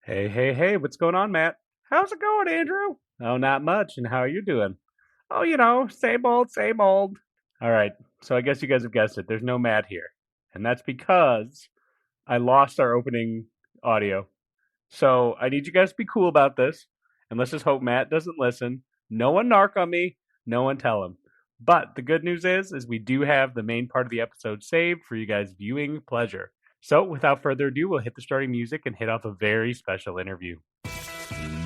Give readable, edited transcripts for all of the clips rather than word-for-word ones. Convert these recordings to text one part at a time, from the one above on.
Hey, what's going on, Matt? How's it going, Andrew? Oh, not much. And how are you doing? Oh, same old, same old. All right, so I guess you guys have guessed it. There's no Matt here. And that's because I lost our opening audio. So I need you guys to be cool about this. And let's just hope Matt doesn't listen. No one narc on me. No one tell him. But the good news is we do have the main part of the episode saved for you guys' viewing pleasure. So without further ado, we'll hit the starting music and hit off a very special interview.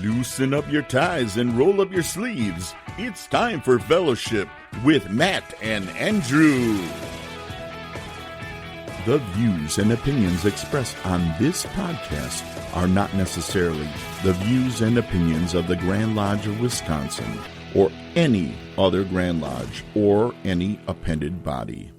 Loosen up your ties and roll up your sleeves. It's time for Fellowship with Matt and Andrew. The views and opinions expressed on this podcast are not necessarily the views and opinions of the Grand Lodge of Wisconsin or any other Grand Lodge or any appended body.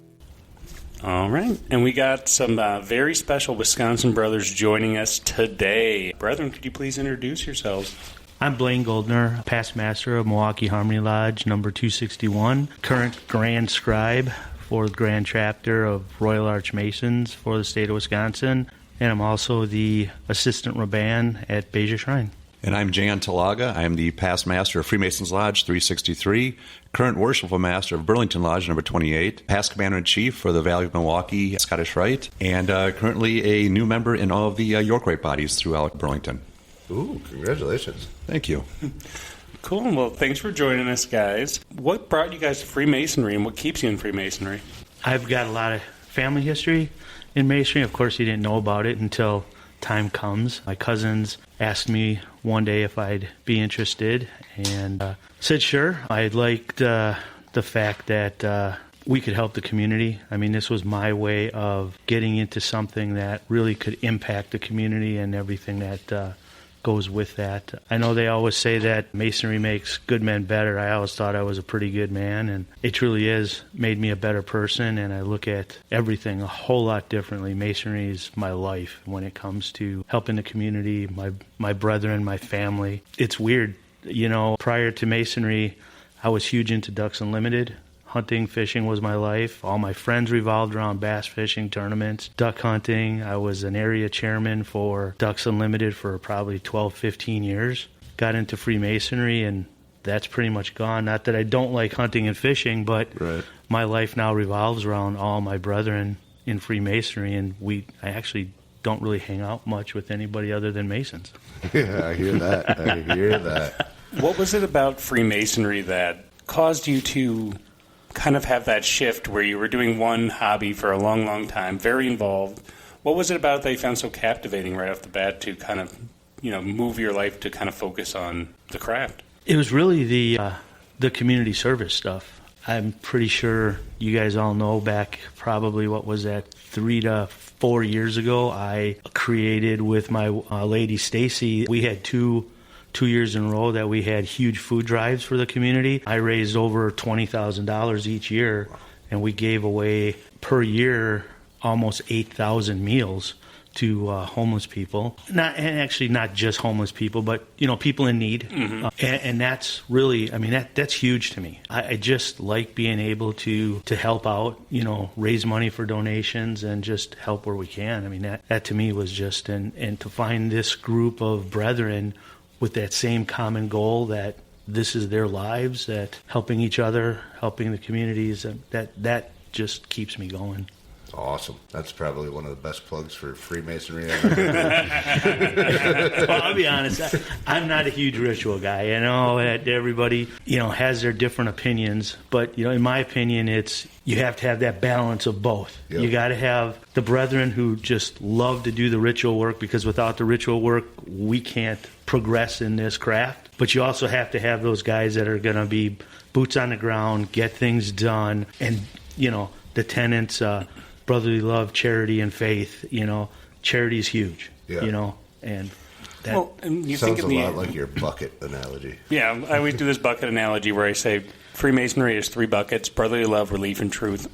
All right, and we got some very special Wisconsin brothers joining us today. Brethren, could you please introduce yourselves? I'm Blaine Goldner, past master of Milwaukee Harmony Lodge, number 261, current Grand Scribe for the Grand Chapter of Royal Arch Masons for the state of Wisconsin, and I'm also the Assistant Rabban at Beja Shrine. And I'm Jan Talaga. I'm the past master of Freemasons Lodge 363, current worshipful master of Burlington Lodge number 28, past commander-in-chief for the Valley of Milwaukee Scottish Rite, and currently a new member in all of the York Rite bodies throughout Burlington. Ooh, congratulations. Thank you. Cool. Well, thanks for joining us, guys. What brought you guys to Freemasonry, and what keeps you in Freemasonry? I've got a lot of family history in Masonry. Of course, you didn't know about it until time comes. My cousins asked me one day if I'd be interested, and said sure. I liked the fact that we could help the community. I mean, this was my way of getting into something that really could impact the community and everything that goes with that. I know they always say that Masonry makes good men better. I always thought I was a pretty good man, and it truly is made me a better person, and I look at everything a whole lot differently. Masonry is my life when it comes to helping the community, my brethren, my family. It's weird. Prior to Masonry, I was huge into Ducks Unlimited. Hunting, fishing was my life. All my friends revolved around bass fishing tournaments, duck hunting. I was an area chairman for Ducks Unlimited for probably 12, 15 years. Got into Freemasonry, and that's pretty much gone. Not that I don't like hunting and fishing, but my life now revolves around all my brethren in Freemasonry, and I actually don't really hang out much with anybody other than Masons. Yeah, I hear that. What was it about Freemasonry that caused you to kind of have that shift where you were doing one hobby for a long, long time, very involved? What was it about it that you found so captivating right off the bat to kind of, move your life to kind of focus on the craft? It was really the community service stuff. I'm pretty sure you guys all know back probably, 3 to 4 years ago, I created with my lady Stacy, we had two years in a row that we had huge food drives for the community. I raised over $20,000 each year, and we gave away per year almost 8,000 meals to homeless people. Not just homeless people, but people in need. Mm-hmm. And that's really, that's huge to me. I just like being able to help out, raise money for donations and just help where we can. That to me was just, and to find this group of brethren with that same common goal, that this is their lives, that helping each other, helping the communities, that just keeps me going. Awesome. That's probably one of the best plugs for Freemasonry Well, I'll be honest, I'm not a huge ritual guy. That everybody, has their different opinions. But, in my opinion, you have to have that balance of both. Yep. You got to have the brethren who just love to do the ritual work, because without the ritual work, we can't progress in this craft. But you also have to have those guys that are going to be boots on the ground, get things done, and, the tenets, brotherly love, charity, and faith. Charity is huge. Yeah. And that you sounds a lot like your bucket analogy. Yeah, I always do this bucket analogy where I say Freemasonry is 3 buckets: brotherly love, relief, and truth.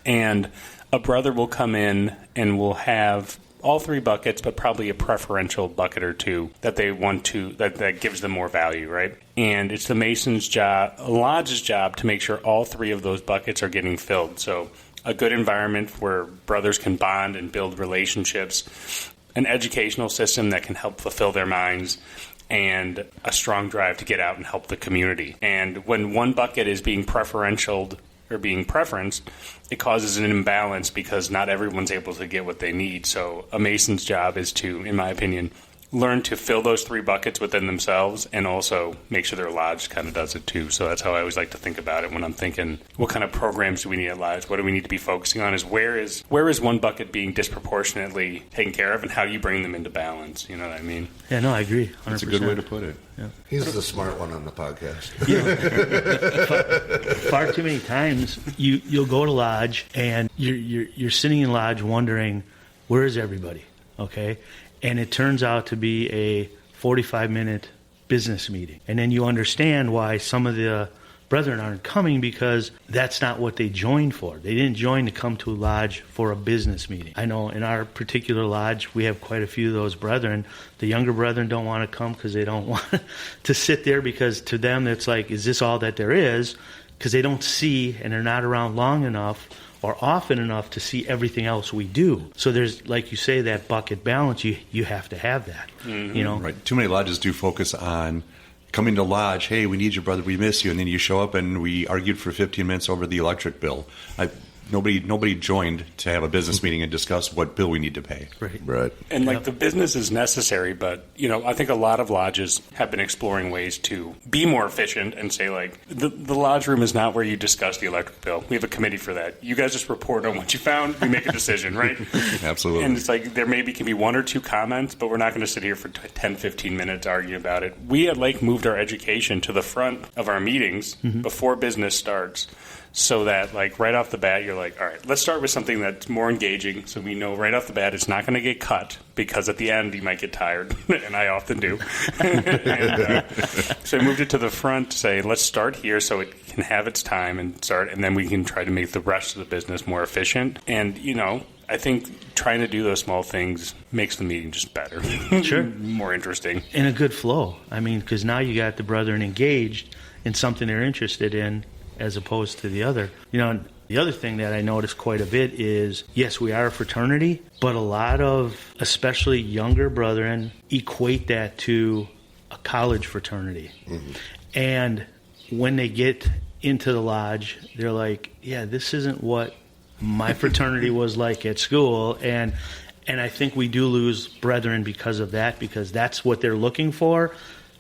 And a brother will come in and will have all 3 buckets, but probably a preferential bucket or 2 that they want to, that gives them more value, right? And it's the Mason's job, Lodge's job, to make sure all 3 of those buckets are getting filled. So a good environment where brothers can bond and build relationships. an educational system that can help fulfill their minds, and a strong drive to get out and help the community. And when one bucket is being preferential or being preferenced, it causes an imbalance because not everyone's able to get what they need. So a Mason's job is to, in my opinion, learn to fill those 3 buckets within themselves and also make sure their lodge kind of does it too. So that's how I always like to think about it when I'm thinking, what kind of programs do we need at lodge? What do we need to be focusing on? Is where is one bucket being disproportionately taken care of, and how do you bring them into balance? You know what I mean? Yeah, no, I agree. 100%. That's a good way to put it. Yeah. He's the smart one on the podcast. Far too many times you'll go to lodge and you're sitting in lodge wondering, where is everybody? Okay? And it turns out to be a 45-minute business meeting. And then you understand why some of the brethren aren't coming, because that's not what they joined for. They didn't join to come to a lodge for a business meeting. I know in our particular lodge, we have quite a few of those brethren. The younger brethren don't want to come because they don't want to sit there, because to them it's like, is this all that there is? Because they don't see, and they're not around long enough or often enough to see everything else we do. So there's, like you say, that bucket balance. You have to have that. Mm-hmm. You know, Right. Too many lodges do focus on coming to lodge. Hey, we need you, brother. We miss you. And then you show up and we argued for 15 minutes over the electric bill. Nobody joined to have a business meeting and discuss what bill we need to pay. Right. And the business is necessary, but I think a lot of lodges have been exploring ways to be more efficient and say, like, the lodge room is not where you discuss the electric bill. We have a committee for that. You guys just report on what you found. We make a decision, right? Absolutely. And it's like there can be 1 or 2 comments, but we're not going to sit here for 10, 15 minutes arguing about it. We at Lake moved our education to the front of our meetings before business starts, so that, like, right off the bat, you're like, all right, let's start with something that's more engaging, so we know right off the bat it's not going to get cut, because at the end you might get tired, and I often do. So I moved it to the front to say, let's start here so it can have its time and start, and then we can try to make the rest of the business more efficient. And, I think trying to do those small things makes the meeting just better. Sure. More interesting. in a good flow. I mean, because now you got the brethren engaged in something they're interested in, as opposed to the other. The other thing that I notice quite a bit is, yes, we are a fraternity, but a lot of, especially younger brethren, equate that to a college fraternity. Mm-hmm. And when they get into the lodge, they're like, yeah, this isn't what my fraternity was like at school. And I think we do lose brethren because of that, because that's what they're looking for,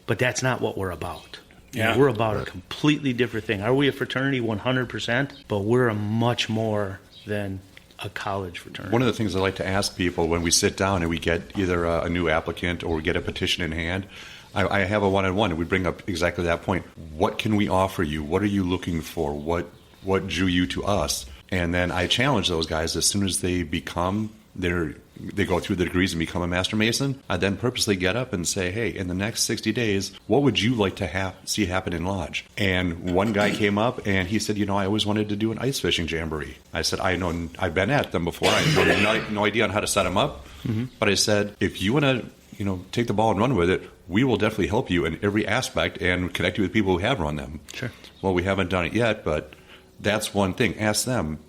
but that's not what we're about. Yeah. We're about a completely different thing. Are we a fraternity? 100%, but we're a much more than a college fraternity. One of the things I like to ask people when we sit down and we get either a new applicant or we get a petition in hand, I have a one-on-one and we bring up exactly that point. What can we offer you? What are you looking for? What drew you to us? And then I challenge those guys as soon as they become they go through the degrees and become a Master Mason. I then purposely get up and say, hey, in the next 60 days, what would you like to see happen in Lodge? And one guy came up and he said, I always wanted to do an ice fishing jamboree. I said, I've been at them before. I have no idea on how to set them up. Mm-hmm. But I said, if you want to take the ball and run with it, we will definitely help you in every aspect and connect you with people who have run them. Sure. Well, we haven't done it yet, but that's one thing. Ask them,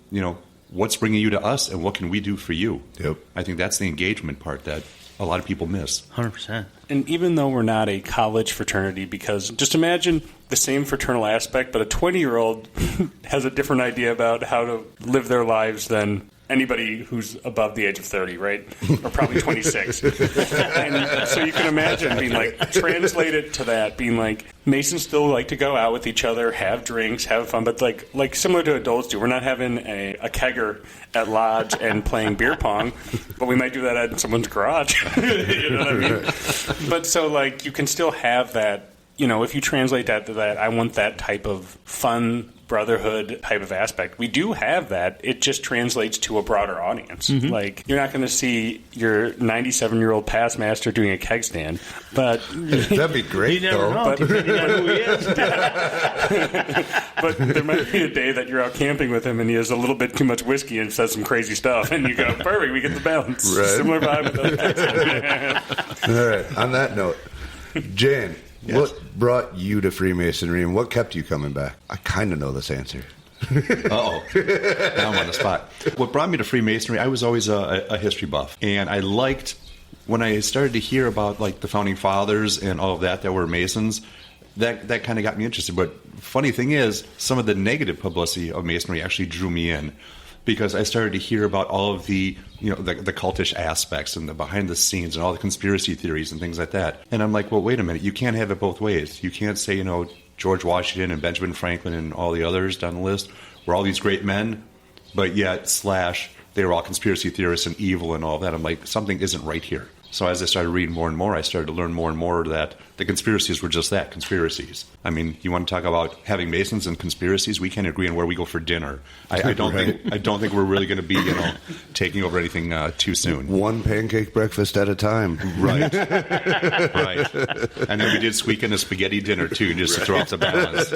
what's bringing you to us and what can we do for you? Yep. I think that's the engagement part that a lot of people miss. 100%. And even though we're not a college fraternity, because just imagine the same fraternal aspect, but a 20-year-old has a different idea about how to live their lives than anybody who's above the age of 30, right? Or probably 26. And so you can imagine being like, translate it to that, being like, Masons still like to go out with each other, have drinks, have fun, but like similar to adults do. We're not having a kegger at Lodge and playing beer pong, but we might do that at someone's garage. You know what I mean? But so you can still have that, if you translate that to that, I want that type of fun brotherhood type of aspect. We do have that. It just translates to a broader audience. Mm-hmm. You're not going to see your 97-year-old past master doing a keg stand, but that'd be great. You never know, depending on who he is. But there might be a day that you're out camping with him and he has a little bit too much whiskey and says some crazy stuff, and you go, perfect, we get the balance. Right. Similar vibe with those. All right. On that note, Jan. Yes. What brought you to Freemasonry and what kept you coming back? I kind of know this answer. Uh-oh. Now I'm on the spot. What brought me to Freemasonry, I was always a history buff. And I liked when I started to hear about like the founding fathers and all of that were Masons, that kind of got me interested. But funny thing is, some of the negative publicity of Masonry actually drew me in, because I started to hear about all of the, the cultish aspects and the behind the scenes and all the conspiracy theories and things like that. And I'm like, well, wait a minute, you can't have it both ways. You can't say, George Washington and Benjamin Franklin and all the others down the list were all these great men, but yet they were all conspiracy theorists and evil and all that. I'm like, something isn't right here. So as I started reading more and more, I started to learn more and more that the conspiracies were just that, conspiracies. I mean, you want to talk about having Masons and conspiracies? We can't agree on where we go for dinner. I don't think we're really going to be, taking over anything too soon. One pancake breakfast at a time. Right. Right. And then we did squeak in a spaghetti dinner too, just to throw off the balance.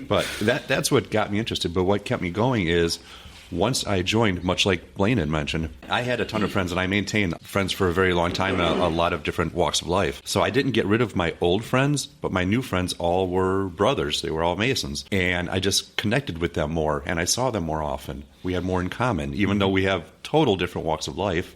But that's what got me interested. But what kept me going is, once I joined, much like Blaine had mentioned, I had a ton of friends, and I maintained friends for a very long time in a lot of different walks of life. So I didn't get rid of my old friends, but my new friends all were brothers. They were all Masons. And I just connected with them more, and I saw them more often. We had more in common. Even though we have total different walks of life,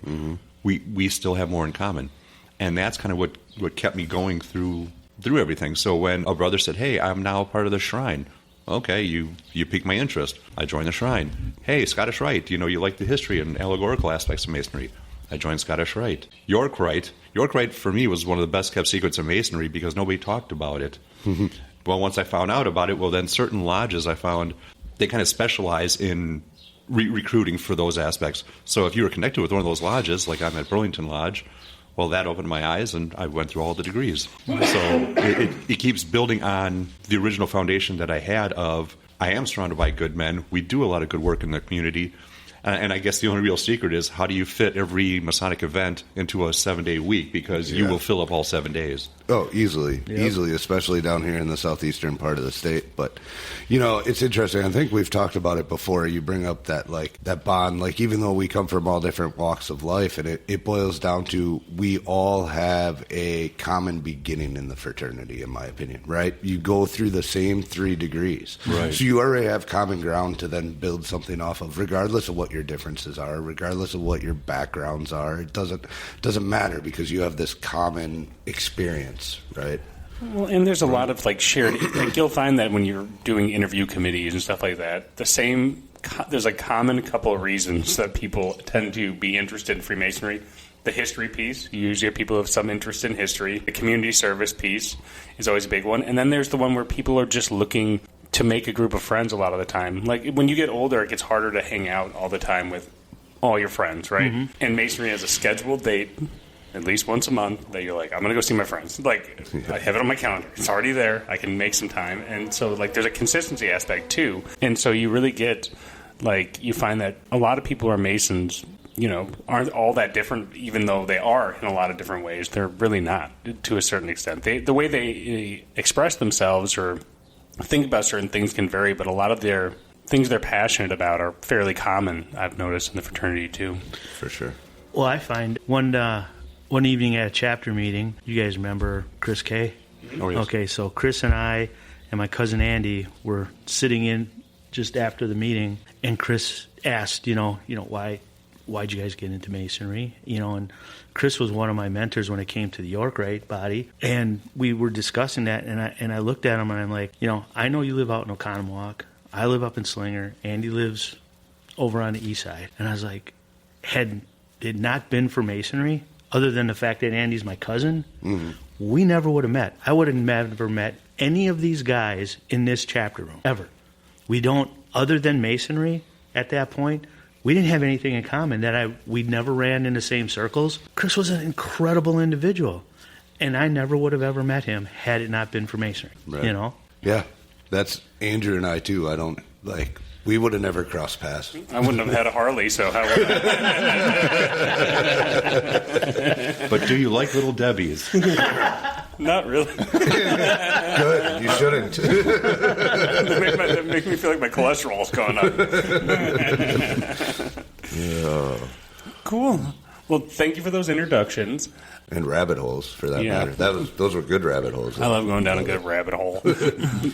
we still have more in common. And that's kind of what kept me going through everything. So when a brother said, hey, I'm now part of the Shrine, okay, you piqued my interest. I joined the Shrine. Hey, Scottish Rite, you like the history and allegorical aspects of Masonry. I joined Scottish Rite. York Rite for me was one of the best kept secrets of Masonry because nobody talked about it. Well, once I found out about it, then certain lodges I found, they kind of specialize in recruiting for those aspects. So if you were connected with one of those lodges, like I'm at Burlington Lodge, well, that opened my eyes, and I went through all the degrees. So it keeps building on the original foundation that I had of, I am surrounded by good men. We do a lot of good work in the community. And I guess the only real secret is, how do you fit every Masonic event into a 7-day week? Because you will fill up all 7 days. Oh, easily. Yep. Easily, especially down here in the southeastern part of the state. But, it's interesting. I think we've talked about it before. You bring up that bond, even though we come from all different walks of life, and it boils down to, we all have a common beginning in the fraternity, in my opinion, right? You go through the same 3 degrees. Right. So you already have common ground to then build something off of, regardless of what your differences are, regardless of what your backgrounds are. It doesn't matter, because you have this common experience, right? Well, and there's a lot of shared, you'll find that when you're doing interview committees and stuff like that, there's a common couple of reasons that people tend to be interested in Freemasonry. The history piece, you usually have people who have some interest in history. The community service piece is always a big one. And then there's the one where people are just looking to make a group of friends a lot of the time. When you get older, it gets harder to hang out all the time with all your friends, right? Mm-hmm. And Masonry has a scheduled date, at least once a month, that you're like, I'm going to go see my friends. I have it on my calendar. It's already there. I can make some time. And so, there's a consistency aspect, too. And so you really get, you find that a lot of people who are Masons, aren't all that different, even though they are in a lot of different ways. They're really not, to a certain extent. The way they express themselves or think about certain things can vary, but a lot of their things they're passionate about are fairly common, I've noticed, in the fraternity, too. For sure. Well, I find one evening at a chapter meeting, you guys remember Chris K? Oh, yes. Okay, so Chris and I and my cousin Andy were sitting in just after the meeting, and Chris asked, why'd you guys get into Masonry? And Chris was one of my mentors when it came to the York Rite body, and we were discussing that, and I looked at him and I'm like, I know you live out in Oconomowoc. I live up in Slinger. Andy lives over on the east side. And I was like, had it not been for Masonry, other than the fact that Andy's my cousin, we never would have met. I would have never met any of these guys in this chapter room, ever. We don't, other than Masonry at that point, we didn't have anything in common. We never ran in the same circles. Chris was an incredible individual, and I never would have ever met him had it not been for Masonry. Right. Yeah, that's Andrew and I too. We would have never crossed paths. I wouldn't have had a Harley, so how would I? But do you like Little Debbie's? Not really. Good, you shouldn't. Make me feel like my cholesterol's gone up. Yeah. Cool. Well, thank you for those introductions. And rabbit holes, for that matter. Those were good rabbit holes. I love going down a good rabbit hole.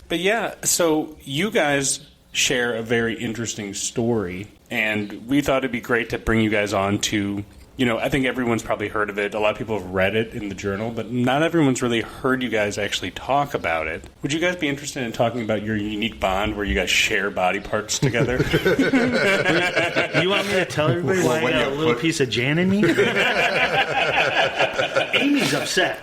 But yeah, so you guys share a very interesting story, and we thought it'd be great to bring you guys on to I think everyone's probably heard of it. A lot of people have read it in the journal, but not everyone's really heard you guys actually talk about it. Would you guys be interested in talking about your unique bond where you guys share body parts together? You want me to tell everybody why I got a little piece of Jan in me? Amy's upset.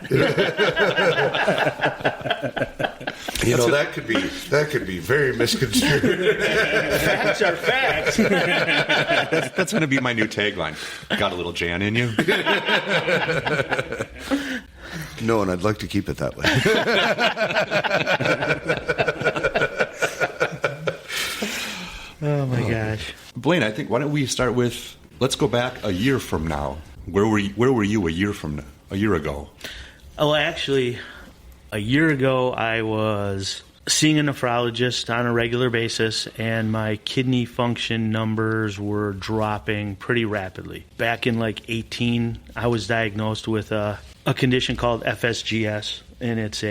That could be very misconstrued. Facts are facts. That's going to be my new tagline. Got a little Jan in you? No, and I'd like to keep it that way. Oh my gosh. Blaine, I think why don't we start with, let's go back a year from now. Where were you a year ago? Oh, actually, a year ago I was seeing a nephrologist on a regular basis, and my kidney function numbers were dropping pretty rapidly. Back in like 18, I was diagnosed with a condition called FSGS, and it's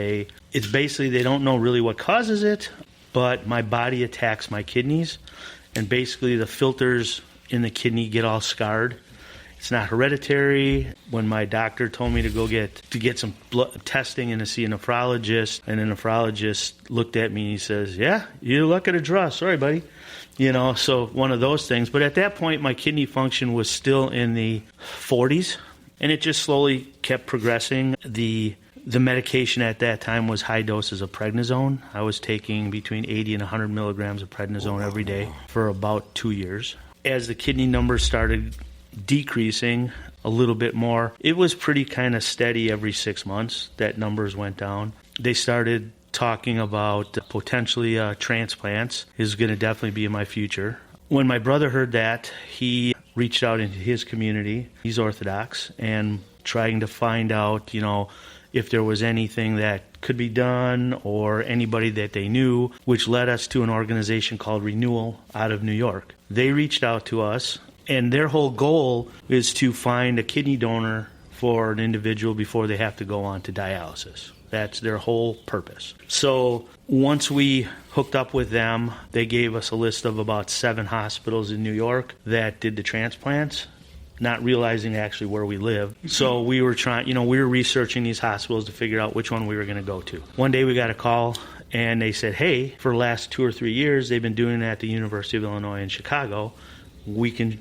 basically, they don't know really what causes it, but my body attacks my kidneys, and basically the filters in the kidney get all scarred. It's not hereditary. When my doctor told me to go get some blood testing and to see a nephrologist, and the nephrologist looked at me and he says, "Yeah, you're lucky to draw. Sorry, buddy." So one of those things. But at that point, my kidney function was still in the 40s, and it just slowly kept progressing. The medication at that time was high doses of prednisone. I was taking between 80 and 100 milligrams of prednisone every day for about 2 years. As the kidney numbers started decreasing a little bit more, it was pretty kind of steady every 6 months that numbers went down. They started talking about potentially transplants is going to definitely be in my future. When my brother heard that, he reached out into his community. He's Orthodox, and trying to find out, if there was anything that could be done or anybody that they knew, which led us to an organization called Renewal out of New York. They reached out to us, and their whole goal is to find a kidney donor for an individual before they have to go on to dialysis. That's their whole purpose. So once we hooked up with them, they gave us a list of about 7 hospitals in New York that did the transplants, not realizing actually where we live. So we were we were researching these hospitals to figure out which one we were going to go to. One day we got a call, and they said, "Hey, for the last 2 or 3 years, they've been doing it at the University of Illinois in Chicago. We can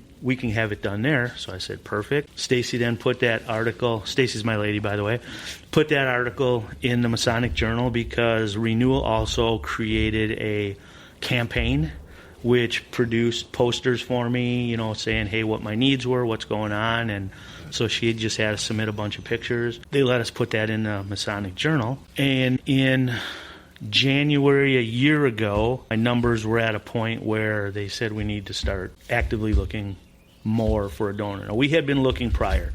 have it done there." So I said, perfect. Stacy then put that article, Stacy's my lady, by the way, put that article in the Masonic Journal, because Renewal also created a campaign which produced posters for me, saying, hey, what my needs were, what's going on. And so she just had to submit a bunch of pictures. They let us put that in the Masonic Journal. And in January a year ago, my numbers were at a point where they said we need to start actively looking more for a donor. Now, we had been looking prior,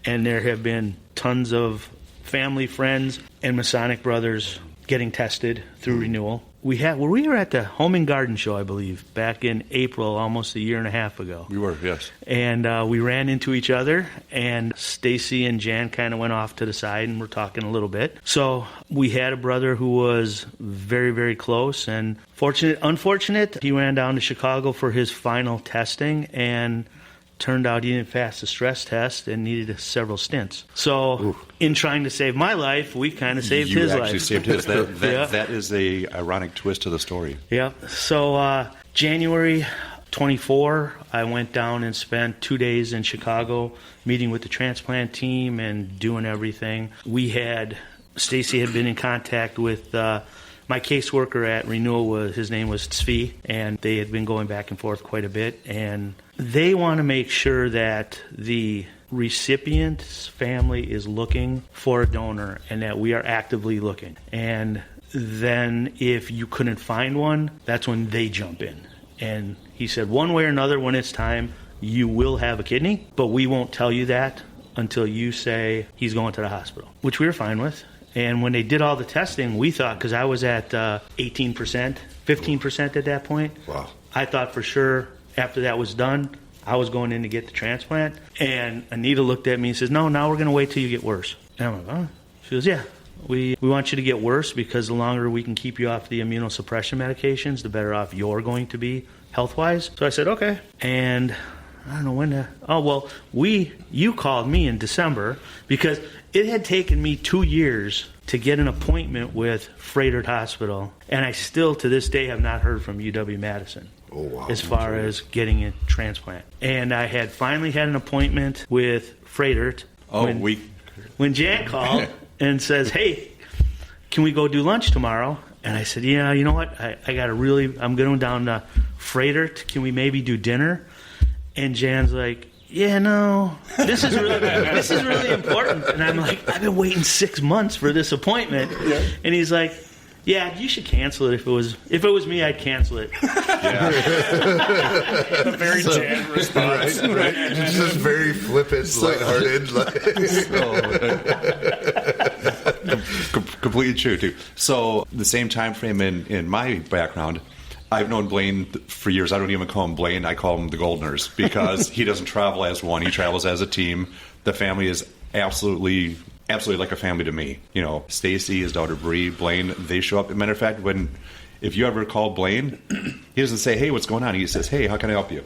and there have been tons of family, friends, and Masonic brothers getting tested through Renewal. We were at the Home and Garden Show, I believe, back in April, almost a year and a half ago. We were, yes. And we ran into each other, and Stacy and Jan kind of went off to the side and were talking a little bit. So we had a brother who was very, very close, and unfortunate, he ran down to Chicago for his final testing, and turned out he didn't pass the stress test and needed several stints. So in trying to save my life, we kind of saved his life. You actually saved his. That is a ironic twist to the story. Yeah. So January 24, I went down and spent 2 days in Chicago meeting with the transplant team and doing everything. Stacy had been in contact with my caseworker at Renewal. His name was S2E16, and they had been going back and forth quite a bit, and they want to make sure that the recipient's family is looking for a donor and that we are actively looking. And then if you couldn't find one, that's when they jump in. And he said, one way or another, when it's time, you will have a kidney, but we won't tell you that until you say he's going to the hospital, which we were fine with. And when they did all the testing, we thought, because I was at 18%, 15% at that point. Wow. I thought for sure after that was done, I was going in to get the transplant. And Anita looked at me and says, no, now we're going to wait till you get worse. And I'm like, oh. She goes, yeah, we want you to get worse, because the longer we can keep you off the immunosuppression medications, the better off you're going to be health-wise. So I said, okay. And I don't know when you called me in December because it had taken me 2 years to get an appointment with Frederick Hospital, and I still to this day have not heard from UW-Madison. Oh, wow. As far as getting a transplant. And I had finally had an appointment with Frederick when Jan called and says, hey, can we go do lunch tomorrow? And I said, yeah, you know what? I'm going down to Frederick. Can we maybe do dinner? And Jan's like, yeah, no, this is really important. And I'm like, I've been waiting 6 months for this appointment. Yeah. And he's like, yeah, you should cancel it. If it was me, I'd cancel it. Yeah. A very Jan response. Right. Just very flippant, lighthearted. Completely true, too. So the same time frame in my background, I've known Blaine for years. I don't even call him Blaine. I call him the Goldners because he doesn't travel as one. He travels as a team. The family is absolutely like a family to me. You know, Stacy, his daughter Bree, Blaine, they show up. As a matter of fact, if you ever call Blaine, he doesn't say, hey, what's going on? He says, hey, how can I help you?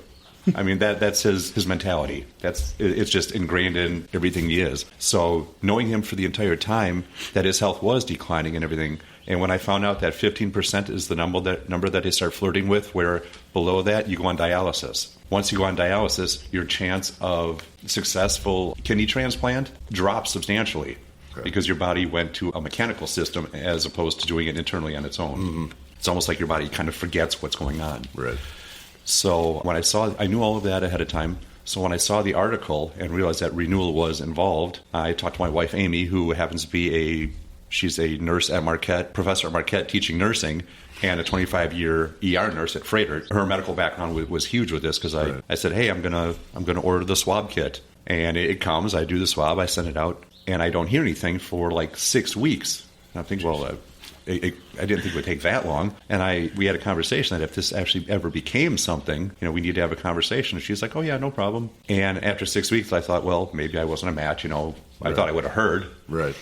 I mean, that's his mentality. It's just ingrained in everything he is. So knowing him for the entire time, that his health was declining and everything. And when I found out that 15% is the number that they start flirting with, where below that you go on dialysis. Once you go on dialysis, your chance of successful kidney transplant drops substantially because your body went to a mechanical system as opposed to doing it internally on its own. Mm-hmm. It's almost like your body kind of forgets what's going on. Right. So when I knew all of that ahead of time. So when I saw the article and realized that renewal was involved, I talked to my wife, Amy, who happens to be she's a nurse at Marquette, professor at Marquette teaching nursing, and a 25-year ER nurse at Frederick. Her medical background was huge with this because I said, hey, I'm gonna order the swab kit. And it comes, I do the swab, I send it out, and I don't hear anything for like 6 weeks. And I think, well, I didn't think it would take that long. And we had a conversation that if this actually ever became something, we need to have a conversation. And she's like, oh, yeah, no problem. And after 6 weeks, I thought, well, maybe I wasn't a match. I thought I would have heard. Right.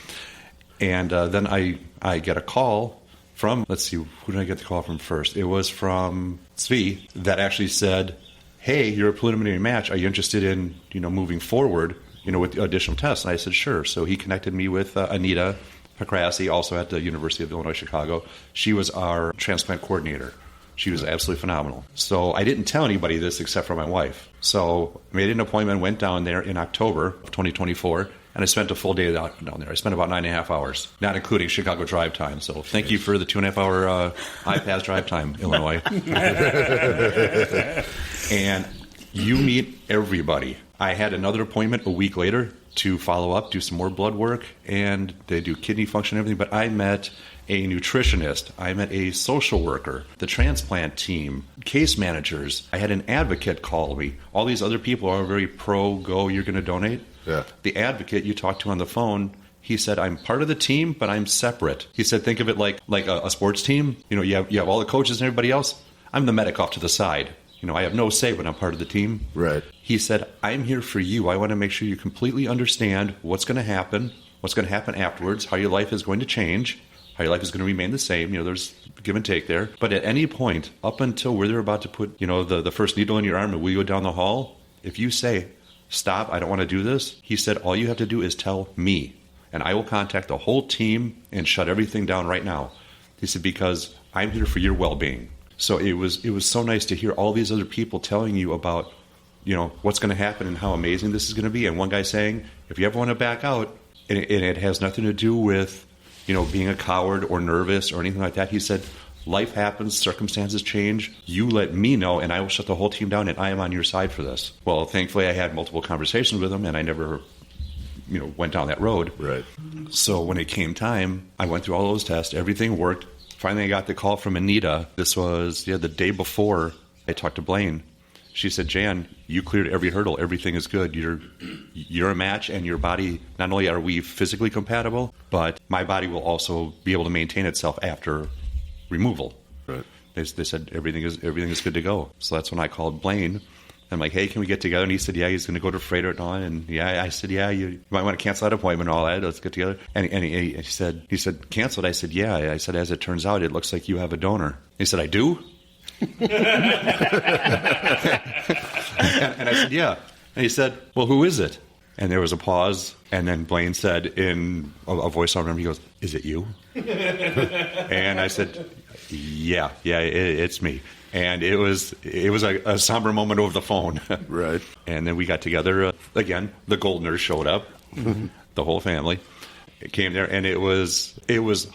And then I get a call from, let's see, who did I get the call from first? It was from S2E that actually said, hey, you're a preliminary match. Are you interested in, moving forward, with additional tests? And I said, sure. So he connected me with Anita Pacrassi, also at the University of Illinois, Chicago. She was our transplant coordinator. She was absolutely phenomenal. So I didn't tell anybody this except for my wife. So I made an appointment, went down there in October of 2024, and I spent a full day down there. I spent about 9.5 hours, not including Chicago drive time. So thank you for the 2.5 hour iPass drive time, Illinois. And you meet everybody. I had another appointment a week later to follow up, do some more blood work, and they do kidney function and everything. But I met a nutritionist. I met a social worker, the transplant team, case managers. I had an advocate call me. All these other people are very go, you're going to donate. Yeah. The advocate you talked to on the phone, he said, I'm part of the team, but I'm separate. He said, think of it like a sports team. You have all the coaches and everybody else. I'm the medic off to the side. I have no say when I'm part of the team. Right. He said, I'm here for you. I want to make sure you completely understand what's going to happen afterwards, how your life is going to change, how your life is going to remain the same. There's give and take there. But at any point, up until where they're about to put, the first needle in your arm and wheel you down the hall, if you say, stop, I don't want to do this, he said, all you have to do is tell me, and I will contact the whole team and shut everything down right now. He said, because I'm here for your well-being. So it was so nice to hear all these other people telling you about, what's going to happen and how amazing this is going to be. And one guy saying, if you ever want to back out, and it has nothing to do with, being a coward or nervous or anything like that. He said, life happens, circumstances change. You let me know, and I will shut the whole team down, and I am on your side for this. Well, thankfully, I had multiple conversations with him, and I never, went down that road. Right. So when it came time, I went through all those tests. Everything worked. Finally, I got the call from Anita. This was the day before I talked to Blaine. She said, Jan, you cleared every hurdle. Everything is good. You're a match, and your body, not only are we physically compatible, but my body will also be able to maintain itself after removal. Right. They said everything is good to go. So that's when I called Blaine. I'm like, hey, can we get together? And he said, yeah, he's going to go to Frederick and all. And I said, yeah, you might want to cancel that appointment and all that. Let's get together. And he said, cancel it. I said, yeah. I said, as it turns out, it looks like you have a donor. He said, I do? And I said, yeah. And he said, well, who is it? And there was a pause, and then Blaine said in a voice I remember, he goes, is it you? And I said, yeah, it's me. And it was a somber moment over the phone. Right. And then we got together again. The Goldners showed up, the whole family. It came there, and it was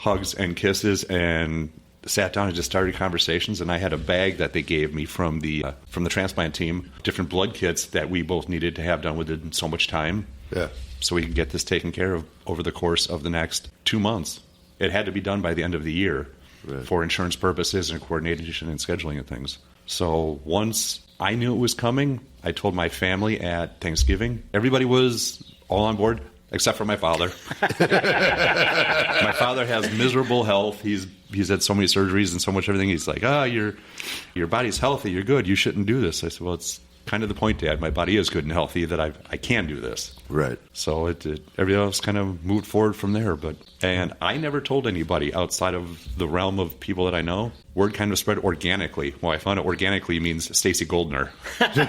hugs and kisses, and sat down and just started conversations. And I had a bag that they gave me from the transplant team, different blood kits that we both needed to have done within so much time. Yeah. So we could get this taken care of over the course of the next 2 months. It had to be done by the end of the year. Right. For insurance purposes and coordination and scheduling and things. So once I knew it was coming, I told my family at Thanksgiving. Everybody was all on board, except for my father. My father has miserable health. He's had so many surgeries and so much everything. He's like, your body's healthy. You're good. You shouldn't do this. I said, well, it's kind of the point, Dad. My body is good and healthy that I can do this. Right. So everything else kind of moved forward from there. And I never told anybody outside of the realm of people that I know. Word kind of spread organically. Well, I found out organically means Stacy Goldner. Because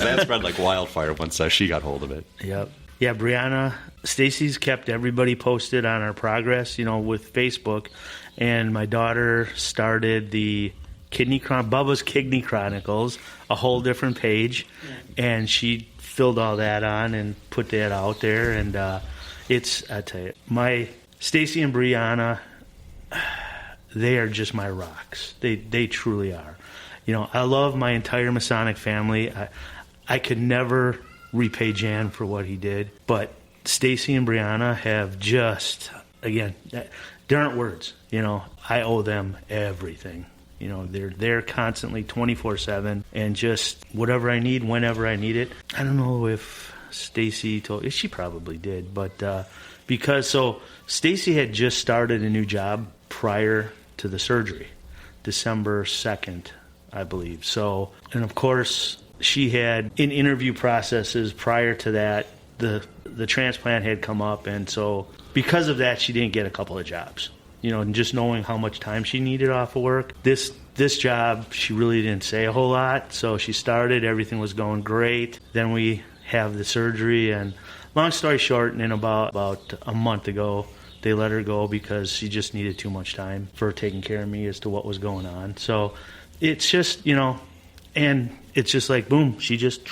that spread like wildfire once she got hold of it. Yep. Yeah, Brianna, Stacy's kept everybody posted on our progress, with Facebook. And my daughter started the Bubba's Kidney Chronicles, a whole different page, and she filled all that on and put that out there. And I tell you, my Stacy and Brianna, they are just my rocks. They truly are. I love my entire Masonic family. I could never repay Jan for what he did, but Stacy and Brianna have just, again, there aren't words. I owe them everything. They're constantly 24/7, and just whatever I need, whenever I need it. I don't know if Stacy told, she probably did, but because Stacy had just started a new job prior to the surgery, December 2nd, I believe. So, and of course, she had in interview processes prior to that, the transplant had come up, and so because of that, she didn't get a couple of jobs. And just knowing how much time she needed off of work. This job, she really didn't say a whole lot. So she started, everything was going great. Then we have the surgery, and long story short, and about a month ago, they let her go because she just needed too much time for taking care of me as to what was going on. So it's just, and it's just like, boom, she just,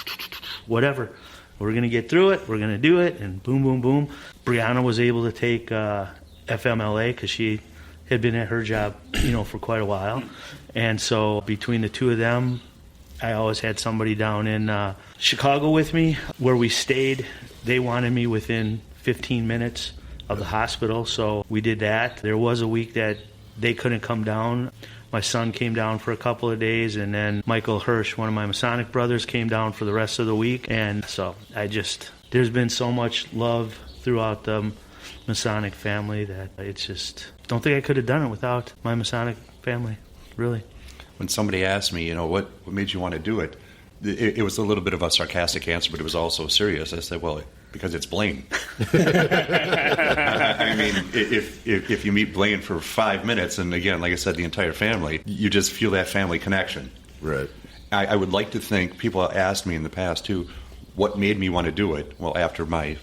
whatever. We're going to get through it. We're going to do it. And boom, boom, boom. Brianna was able to take FMLA because she had been at her job, for quite a while. And so between the two of them, I always had somebody down in Chicago with me where we stayed. They wanted me within 15 minutes of the hospital, so we did that. There was a week that they couldn't come down. My son came down for a couple of days, and then Michael Hirsch, one of my Masonic brothers, came down for the rest of the week. And so there's been so much love throughout the Masonic family that it's just, don't think I could have done it without my Masonic family, really. When somebody asked me, what made you want to do it, it was a little bit of a sarcastic answer, but it was also serious. I said, well, because it's Blaine. I mean, if you meet Blaine for 5 minutes, and again, like I said, the entire family, you just feel that family connection. Right. I would like to think, people asked me in the past too, what made me want to do it? Well, after my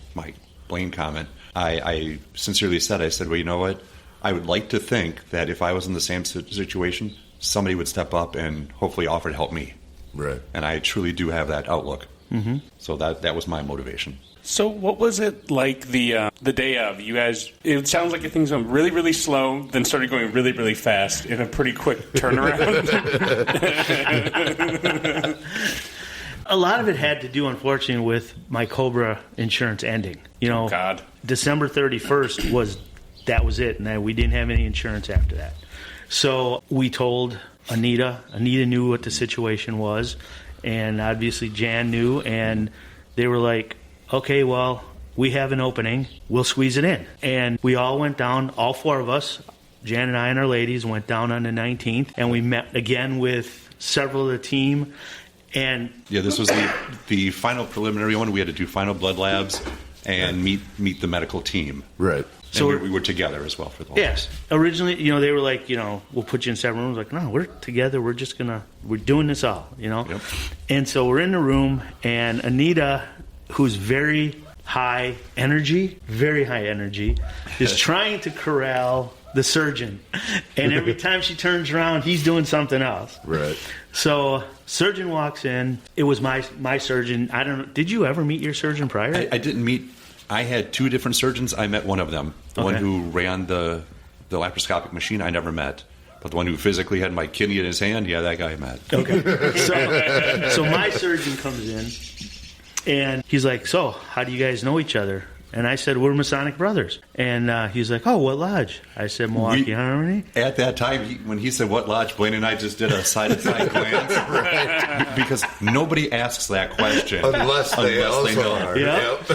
Blaine comment, I sincerely said, well, you know what? I would like to think that if I was in the same situation, somebody would step up and hopefully offer to help me. Right. And I truly do have that outlook. Mm-hmm. So that was my motivation. So what was it like the day of? You guys, it sounds like things went really, really slow, then started going really, really fast in a pretty quick turnaround. A lot of it had to do, unfortunately, with my Cobra insurance ending. God. December 31st was it, and we didn't have any insurance after that. So we told Anita. Anita knew what the situation was, and obviously Jan knew, and they were like, okay, well, we have an opening. We'll squeeze it in. And we all went down, all four of us, Jan and I and our ladies, went down on the 19th, and we met again with several of the team. And yeah, this was the final preliminary one. We had to do final blood labs, and meet the medical team. Right. So we were together as well for the whole Yes. Originally, they were like, we'll put you in separate rooms. Like, no, we're together. We're doing this all, Yep. And so we're in the room, and Anita, who's very high energy, is trying to corral the surgeon. And every time she turns around, he's doing something else. Right. So surgeon walks in. It was my surgeon. I don't know. Did you ever meet your surgeon prior? I didn't meet. I had two different surgeons. I met one of them. The one who ran the laparoscopic machine, I never met. But the one who physically had my kidney in his hand, yeah, that guy I met. Okay. So my surgeon comes in, and he's like, so how do you guys know each other? And I said, we're Masonic brothers. And he's like, oh, what lodge? I said, Milwaukee Harmony. At that time, when he said what lodge, Blaine and I just did a side-to-side glance. Right. Because nobody asks that question. Unless they know. Are. Yep.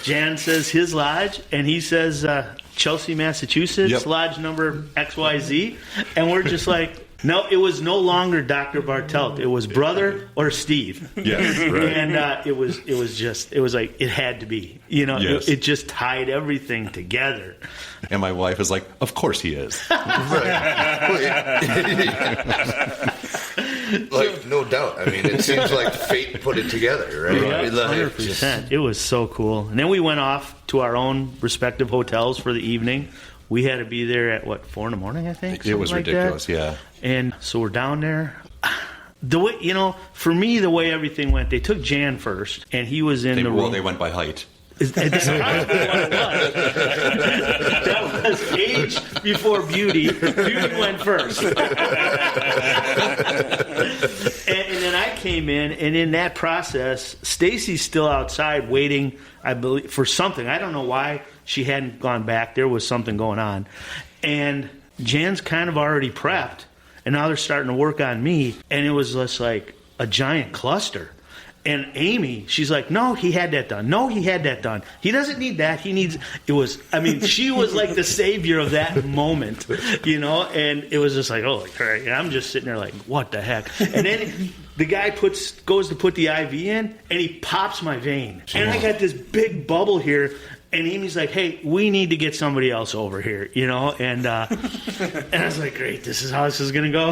Jan says his lodge, and he says Chelsea, Massachusetts, lodge number XYZ. And we're just like... No, it was no longer Dr. Bartelt. It was brother or Steve. Yes, right. And it was like, it had to be. Yes. It just tied everything together. And my wife is like, of course he is. Like, no doubt. I mean, it seems like fate put it together, right? Yeah, 100%. It was so cool. And then we went off to our own respective hotels for the evening. We had to be there at 4 in the morning, I think. It was ridiculous, yeah. And so we're down there. The way, for me, the way everything went, they took Jan first, and he was in the room. Well, they went by height. That's probably what it was. That was age before beauty. Beauty went first. And then I came in, and in that process, Stacy's still outside waiting, I believe, for something. I don't know why she hadn't gone back. There was something going on. And Jan's kind of already prepped, and now they're starting to work on me, and it was just like a giant cluster. And Amy, she's like, no, he had that done. No, he had that done. He doesn't need that. He needs, she was like the savior of that moment, and it was just like, oh, and I'm just sitting there like, what the heck? And then the guy goes to put the IV in, and he pops my vein. And I got this big bubble here. And Amy's like, hey, we need to get somebody else over here, and I was like, great, this is how this is going to go.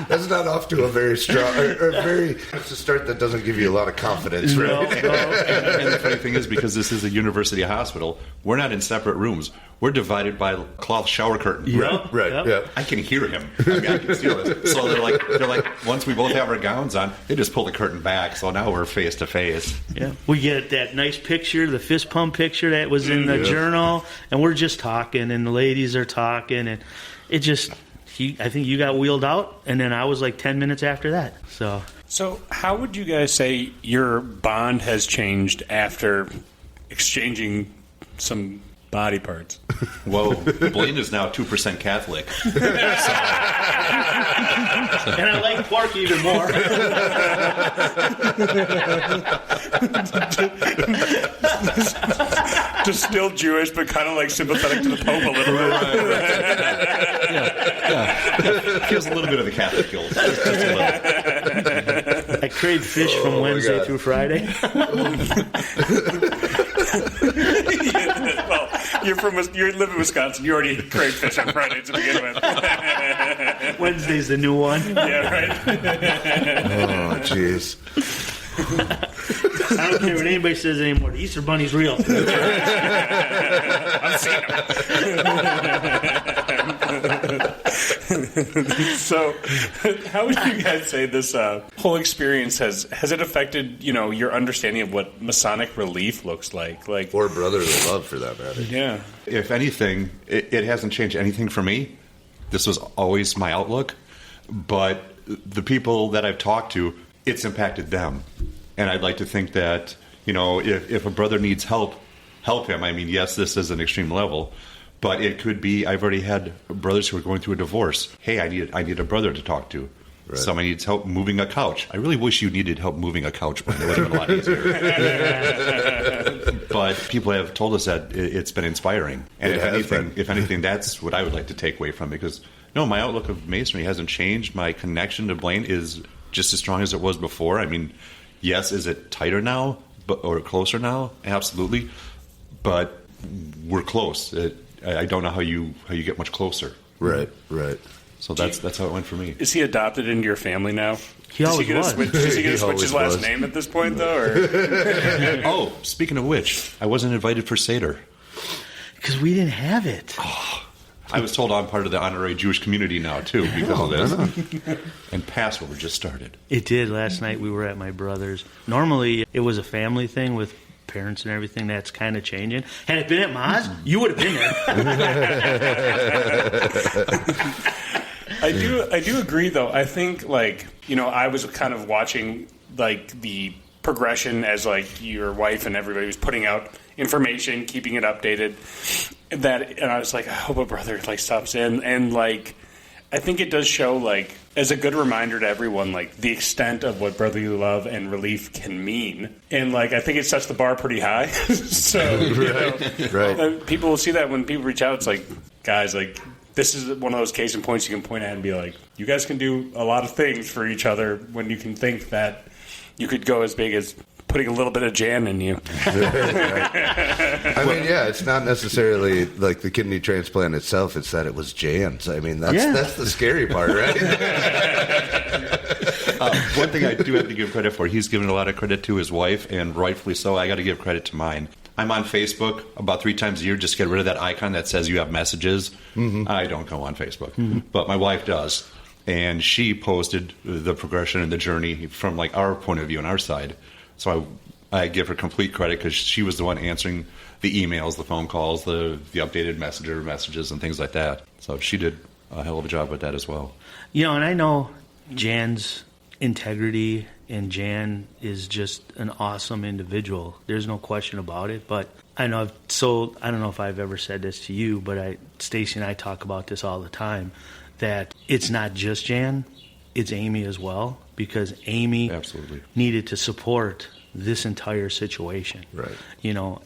That's not off to a very strong, it's a start that doesn't give you a lot of confidence, right? No. And the funny thing is, because this is a university hospital, we're not in separate rooms. We're divided by cloth shower curtain. Yep. Right. Yep. Yeah. I can hear him. I can feel it. So they're like, once we both have our gowns on, they just pull the curtain back. So now we're face to face. Yeah. We get that nice picture, the fist pump picture that was in the journal, and we're just talking, and the ladies are talking, and it just, I think you got wheeled out, and then I was like 10 minutes after that. So how would you guys say your bond has changed after exchanging some body parts? Whoa, Blaine is now 2% Catholic. And I like pork even more. Just still Jewish, but kind of like sympathetic to the Pope a little bit. Yeah. Feels a little bit of the Catholic guilt. Just a little. I crave fish from Wednesday through Friday. Well, you live in Wisconsin. You already crave fish on Friday to begin with. Wednesday's the new one. Yeah, right. Oh, jeez. I don't care what anybody says anymore. The Easter Bunny's real. I'm seeing him. So, how would you guys say this whole experience has it affected your understanding of what Masonic relief looks like or brotherly love, for that matter? Yeah. If anything, it hasn't changed anything for me. This was always my outlook, but the people that I've talked to, it's impacted them. And I'd like to think that, if a brother needs help him. I mean, yes, this is an extreme level, but it could be, I've already had brothers who are going through a divorce. Hey, I need a brother to talk to. Right. Somebody needs help moving a couch. I really wish you needed help moving a couch, but it would have been a lot easier. But people have told us that it's been inspiring. And if anything, that's what I would like to take away from it. Because, my outlook of Masonry hasn't changed. My connection to Blaine is just as strong as it was before. I mean, yes, is it tighter now? or closer now, absolutely. But we're close. I don't know how you get much closer. Right. So that's how it went for me. Is he adopted into your family now? He always was. Is he going to switch always his last was. name at this point, though? Or? Oh, speaking of which, I wasn't invited for Seder. Because we didn't have it. I was told I'm part of the honorary Jewish community now, too, because of this. And Passover just started. It did. Last night we were at my brother's. Normally it was a family thing with parents and everything. That's kind of changing. Had it been at Ma's, you would have been there. I do agree, though. I think, I was kind of watching, the progression as, your wife and everybody was putting out information, keeping it updated. And I was like, I hope a brother, stops in. And, I think it does show, as a good reminder to everyone, the extent of what brotherly love and relief can mean. And, I think it sets the bar pretty high. So, Right. People will see that when people reach out. It's like, guys, this is one of those case in points you can point at and be like, you guys can do a lot of things for each other when you can think that you could go as big as putting a little bit of Jan in you. I mean, it's not necessarily like the kidney transplant itself. It's that it was Jan's. I mean, that's the scary part, right? One thing I do have to give credit for, he's given a lot of credit to his wife, and rightfully so. I got to give credit to mine. I'm on Facebook about 3 times a year. Just get rid of that icon that says you have messages. Mm-hmm. I don't go on Facebook, but my wife does. And she posted the progression and the journey from our point of view on our side. So I give her complete credit because she was the one answering the emails, the phone calls, the updated messages and things like that. So she did a hell of a job with that as well. And I know Jan's integrity, and Jan is just an awesome individual. There's no question about it. But I don't know if I've ever said this to you, but Stacy and I talk about this all the time, that it's not just Jan, it's Amy as well, because Amy absolutely needed to support this entire situation. Right.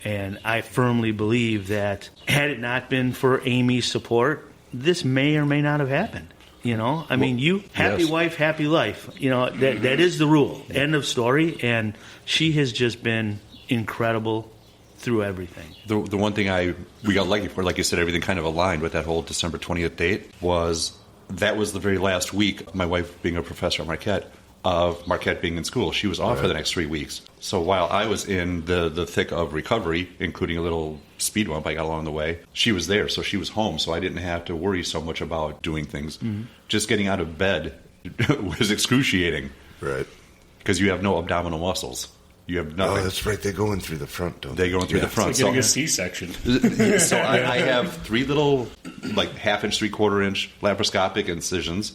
And I firmly believe that had it not been for Amy's support, this may or may not have happened. I mean, happy yes. wife, happy life. That is the rule. End of story. And she has just been incredible through everything. The one thing we got lucky for, like you said, everything kind of aligned with that whole December 20th date was the very last week, my wife being a professor at Marquette being in school. She was off for the next 3 weeks. So while I was in the thick of recovery, including a little speed bump I got along the way, she was there. So she was home. So I didn't have to worry so much about doing things. Mm-hmm. Just getting out of bed was excruciating. Right. Because you have no abdominal muscles. You have nothing. Oh, that's right. They go in through the front, don't they? They go in through the front. It's like getting a C-section. So I have 3 little, 1/2 inch, 3/4 inch laparoscopic incisions.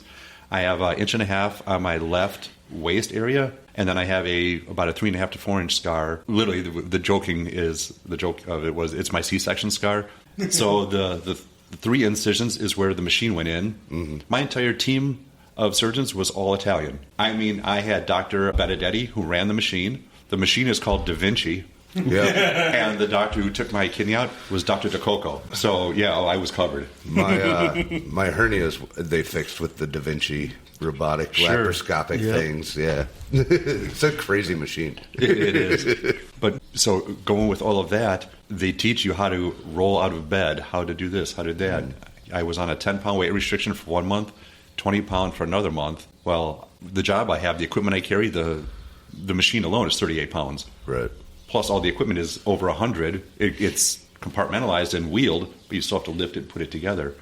I have 1.5 inches on my left waist area, and then I have about a 3.5 to 4 inch scar. Literally, the joke of it was it's my C-section scar. So the 3 incisions is where the machine went in. Mm-hmm. My entire team of surgeons was all Italian. I mean, I had Dr. Benedetti, who ran the machine. The machine is called Da Vinci. Yeah. And the doctor who took my kidney out was Dr. DeCoco. So, I was covered. My hernias, they fixed with the Da Vinci robotic laparoscopic things. Yeah. It's a crazy machine. It is. But so going with all of that, they teach you how to roll out of bed, how to do this, how to do that. I was on a 10-pound weight restriction for 1 month, 20-pound for another month. Well, the job I have, the equipment I carry, the machine alone is 38 pounds. Right. Plus all the equipment is over 100. It's compartmentalized and wheeled, but you still have to lift it and put it together.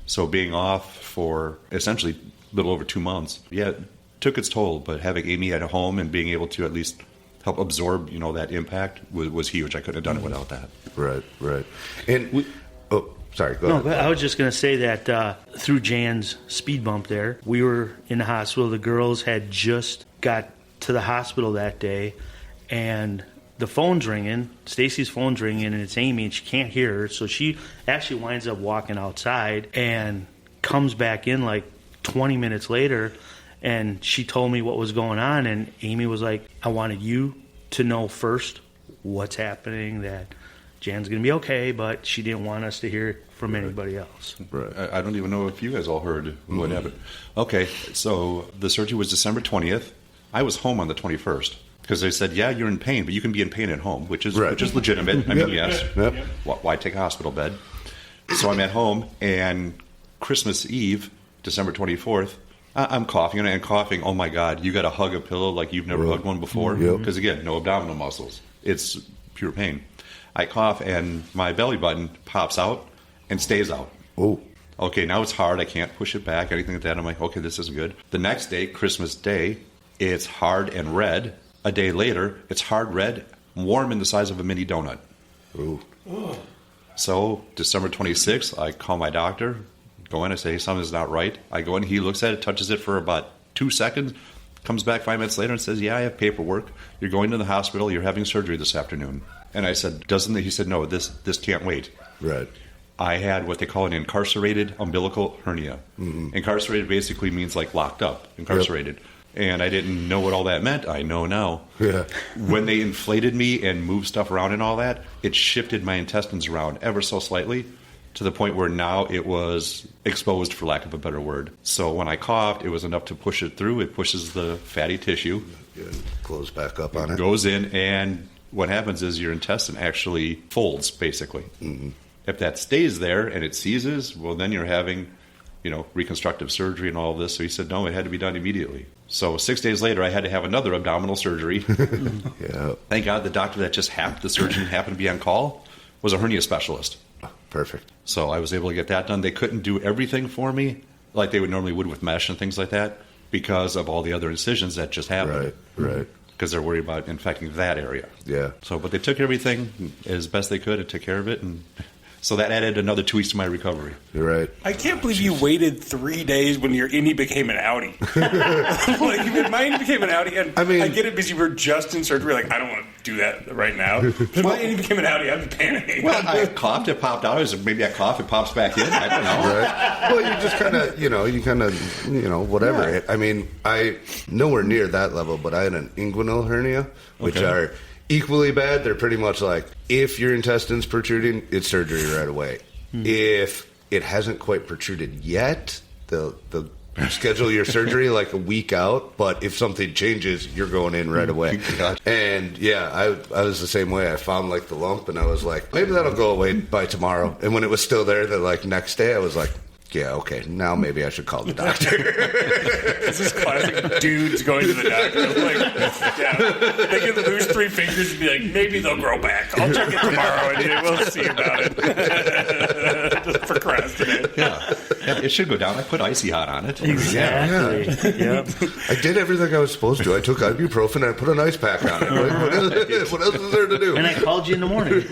So being off for essentially a little over 2 months, it took its toll. But having Amy at home and being able to at least help absorb, that impact was huge. I couldn't have done it without that. Right. And sorry, go ahead. No, I was just going to say that through Jan's speed bump there, we were in the hospital. The girls had just got to the hospital that day, and the phone's ringing, Stacy's phone's ringing, and it's Amy, and she can't hear her, so she actually winds up walking outside and comes back in 20 minutes later, and she told me what was going on, and Amy was like, I wanted you to know first what's happening, that Jan's going to be okay, but she didn't want us to hear it from anybody else. Right. I don't even know if you guys all heard what happened. Okay, so the surgery was December 20th. I was home on the 21st. Because they said, yeah, you're in pain, but you can be in pain at home, which is legitimate. I mean, yes. Yep. Why take a hospital bed? So I'm at home, and Christmas Eve, December 24th, I'm coughing, and I'm coughing. Oh, my God, you got to hug a pillow like you've never hugged one before? Because, again, no abdominal muscles. It's pure pain. I cough, and my belly button pops out and stays out. Oh. Okay, now it's hard. I can't push it back, anything like that. I'm like, okay, this isn't good. The next day, Christmas Day, it's hard and red. A day later, it's hard red, warm in the size of a mini donut. Ooh. So, December 26th, I call my doctor, go in, I say, hey, something's not right. I go in, he looks at it, touches it for about 2 seconds, comes back 5 minutes later and says, yeah, I have paperwork. You're going to the hospital. You're having surgery this afternoon. And I said, doesn't it? He said, no, this can't wait. Right. I had what they call an incarcerated umbilical hernia. Mm-hmm. Incarcerated basically means like locked up, incarcerated. Yep. And I didn't know what all that meant. I know now. Yeah. When they inflated me and moved stuff around and all that, it shifted my intestines around ever so slightly to the point where now it was exposed, for lack of a better word. So when I coughed, it was enough to push it through. It pushes the fatty tissue. Yeah, close back up on it. Goes in, and what happens is your intestine actually folds, basically. Mm-hmm. If that stays there and it seizes, well, then you're having, reconstructive surgery and all of this. So he said, no, it had to be done immediately. So 6 days later, I had to have another abdominal surgery. Yeah. Thank God the doctor that the surgeon happened to be on call, was a hernia specialist. Perfect. So I was able to get that done. They couldn't do everything for me like they normally would with mesh and things like that because of all the other incisions that just happened. Right. Because they're worried about infecting that area. Yeah. So, but they took everything as best they could and took care of it, and so that added another 2 weeks to my recovery. You're right. I can't believe you waited 3 days when your innie became an outie. Like, my innie became an outie, and I get it because you were just in surgery. Like, I don't want to do that right now. But my innie became an outie, I'd be panicking. Well, I coughed, it popped out. Maybe I cough, it pops back in. I don't know. Right. Well, you just kind of, whatever. Yeah. I mean, I nowhere near that level, but I had an inguinal hernia, which are equally bad. They're pretty much like, if your intestine's protruding, it's surgery right away. If it hasn't quite protruded yet, they'll schedule your surgery like a week out, but if something changes, you're going in right away. And I was the same way. I found like the lump, and I was like, maybe that'll go away by tomorrow. And when it was still there, the like next day, I was like, yeah, okay, now maybe I should call the doctor. This is classic dudes going to the doctor. Like, they can lose 3 fingers and be like, maybe they'll grow back. I'll check it tomorrow and we'll see about it. Just procrastinate. Yeah, it should go down. I put icy hot on it. Exactly. Yeah. I did everything I was supposed to. I took ibuprofen and I put an ice pack on it. Like, what else is there to do? And I called you in the morning.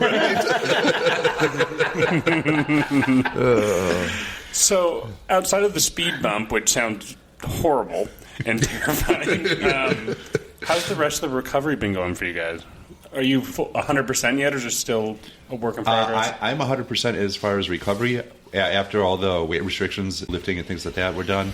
So, outside of the speed bump, which sounds horrible and terrifying, how's the rest of the recovery been going for you guys? Are you 100% yet, or is it still a work in progress? I'm 100% as far as recovery. After all the weight restrictions, lifting and things like that were done,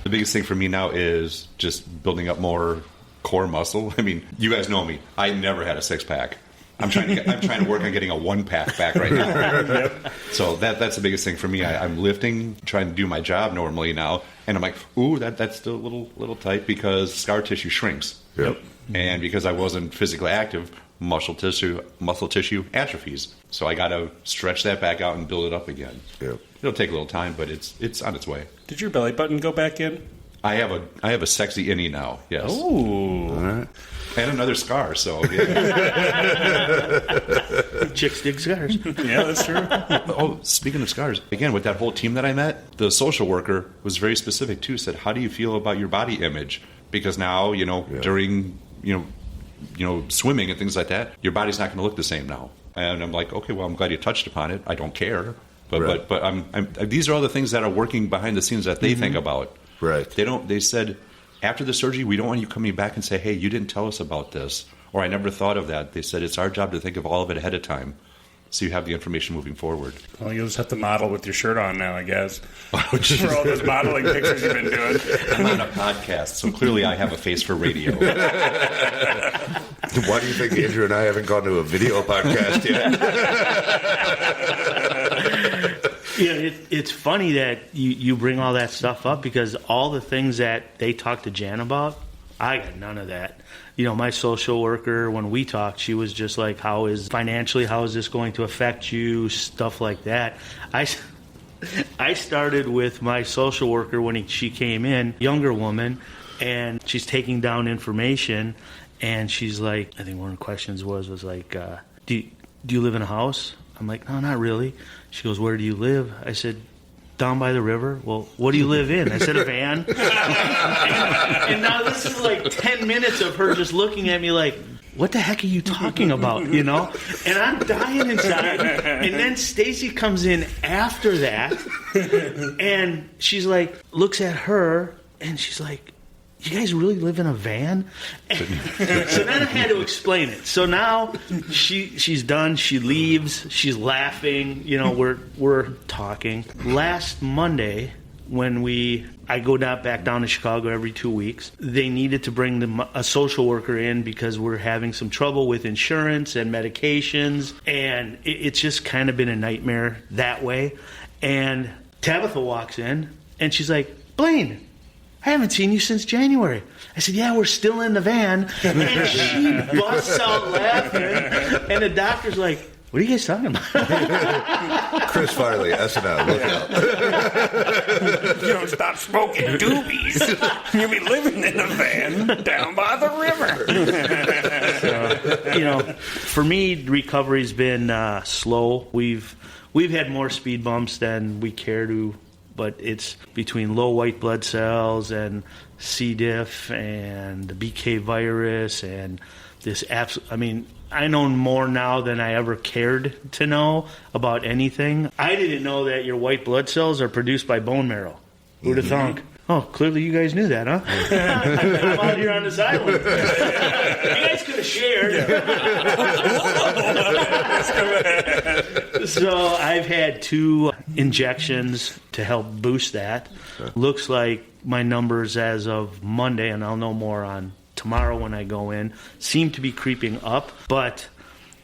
the biggest thing for me now is just building up more core muscle. I mean, you guys know me. I never had a 6-pack. I'm trying to work on getting a 1-pack back right now. Yep. So that's the biggest thing for me. I'm lifting, trying to do my job normally now, and I'm like, ooh, that's still a little tight because scar tissue shrinks. Yep. And because I wasn't physically active, muscle tissue atrophies. So I got to stretch that back out and build it up again. Yep. It'll take a little time, but it's on its way. Did your belly button go back in? I have a sexy innie now. Yes. Ooh. All right. And another scar, so yeah. Chicks dig scars. Yeah, that's true. Oh, speaking of scars, again, with that whole team that I met, the social worker was very specific, too, said, how do you feel about your body image? Because now, during, swimming and things like that, your body's not going to look the same now. And I'm like, okay, well, I'm glad you touched upon it. I don't care. But these are all the things that are working behind the scenes that they think about. Right. They said, after the surgery, we don't want you coming back and say, hey, you didn't tell us about this, or I never thought of that. They said it's our job to think of all of it ahead of time so you have the information moving forward. Well, you'll just have to model with your shirt on now, I guess. For all those modeling pictures you've been doing. I'm on a podcast, so clearly I have a face for radio. Why do you think Andrew and I haven't gone to a video podcast yet? Yeah, it's funny that you bring all that stuff up because all the things that they talk to Jan about, I got none of that. My social worker, when we talked, she was just like, how is this going to affect you? Stuff like that. I started with my social worker when she came in, younger woman, and she's taking down information, and she's like, I think one of the questions was like, do you live in a house? I'm like, no, not really. She goes, where do you live? I said, down by the river. Well, what do you live in? I said, a van. and now this is like 10 minutes of her just looking at me like, what the heck are you talking about, And I'm dying inside. And then Stacy comes in after that, and she's like, looks at her, and she's like, you guys really live in a van? So then I had to explain it. So now she's done. She leaves. She's laughing. We're talking. Last Monday, when I go back down to Chicago every 2 weeks, they needed to bring a social worker in because we're having some trouble with insurance and medications, and it's just kind of been a nightmare that way. And Tabitha walks in, and she's like, Blaine, I haven't seen you since January. I said, yeah, we're still in the van. And she busts out laughing. And the doctor's like, what are you guys talking about? Chris Farley, SNL, look out. You don't stop smoking doobies. You'll be living in a van down by the river. For me, recovery's been slow. We've had more speed bumps than we care to, but it's between low white blood cells and C. diff and the BK virus and this I know more now than I ever cared to know about anything. I didn't know that your white blood cells are produced by bone marrow. Who'd have thunk? Oh, clearly you guys knew that, huh? I'm out here on this island. You guys could have shared. So I've had 2 injections to help boost that. Looks like my numbers as of Monday, and I'll know more on tomorrow when I go in, seem to be creeping up. But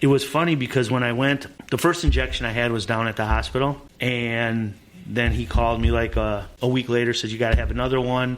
it was funny because when I went, the first injection I had was down at the hospital, and then he called me like a week later, says, you got to have another one.